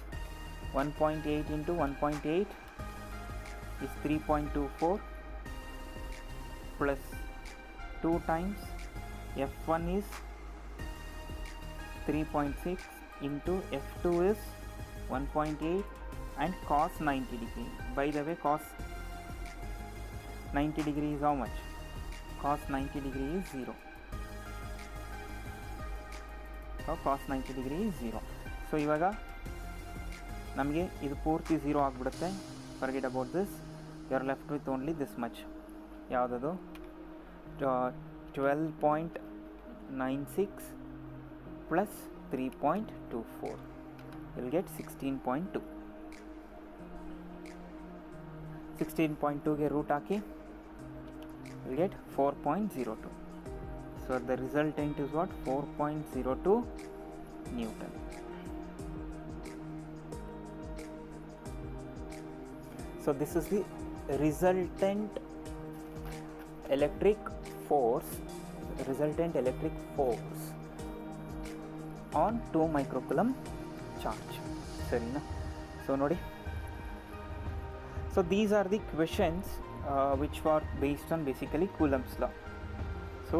1.8 into 1.8 is 3.24 plus 2 times f1 is 3.6 into f2 is 1.8 and cos 90 degree. By the way, cos 90 degree is how much? Cos 90 degree is 0. So cos 90 degree is 0. So ಇವಾಗ ನಮಗೆ ಇದು ಪೂರ್ತಿ 0 ಆಗಿಬಿಡುತ್ತೆ. Forget about this. You are left with only this much. ಯಾವುದದು 12.96 plus 3.24. You'll get 16.2. 16.2 ಗೆ root ಹಾಕಿ you'll get 4.02. So the resultant is what? 4.02 Newton. So this is the resultant electric force on 2 microcoulomb charge. Sarina? So nodi. So these are the questions which were based on basically Coulomb's law. So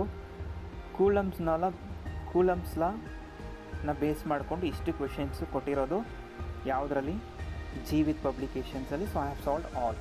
Coulomb's law na base ಮಾಡಿಕೊಂಡು ಇಷ್ಟು questions ಕೊಟ್ಟಿರೋದು ಯಾವುದರಲ್ಲಿ? ಜೀವಿತ್ ಪಬ್ಲಿಕೇಶನ್ಸಲ್ಲಿ. So I have solved all.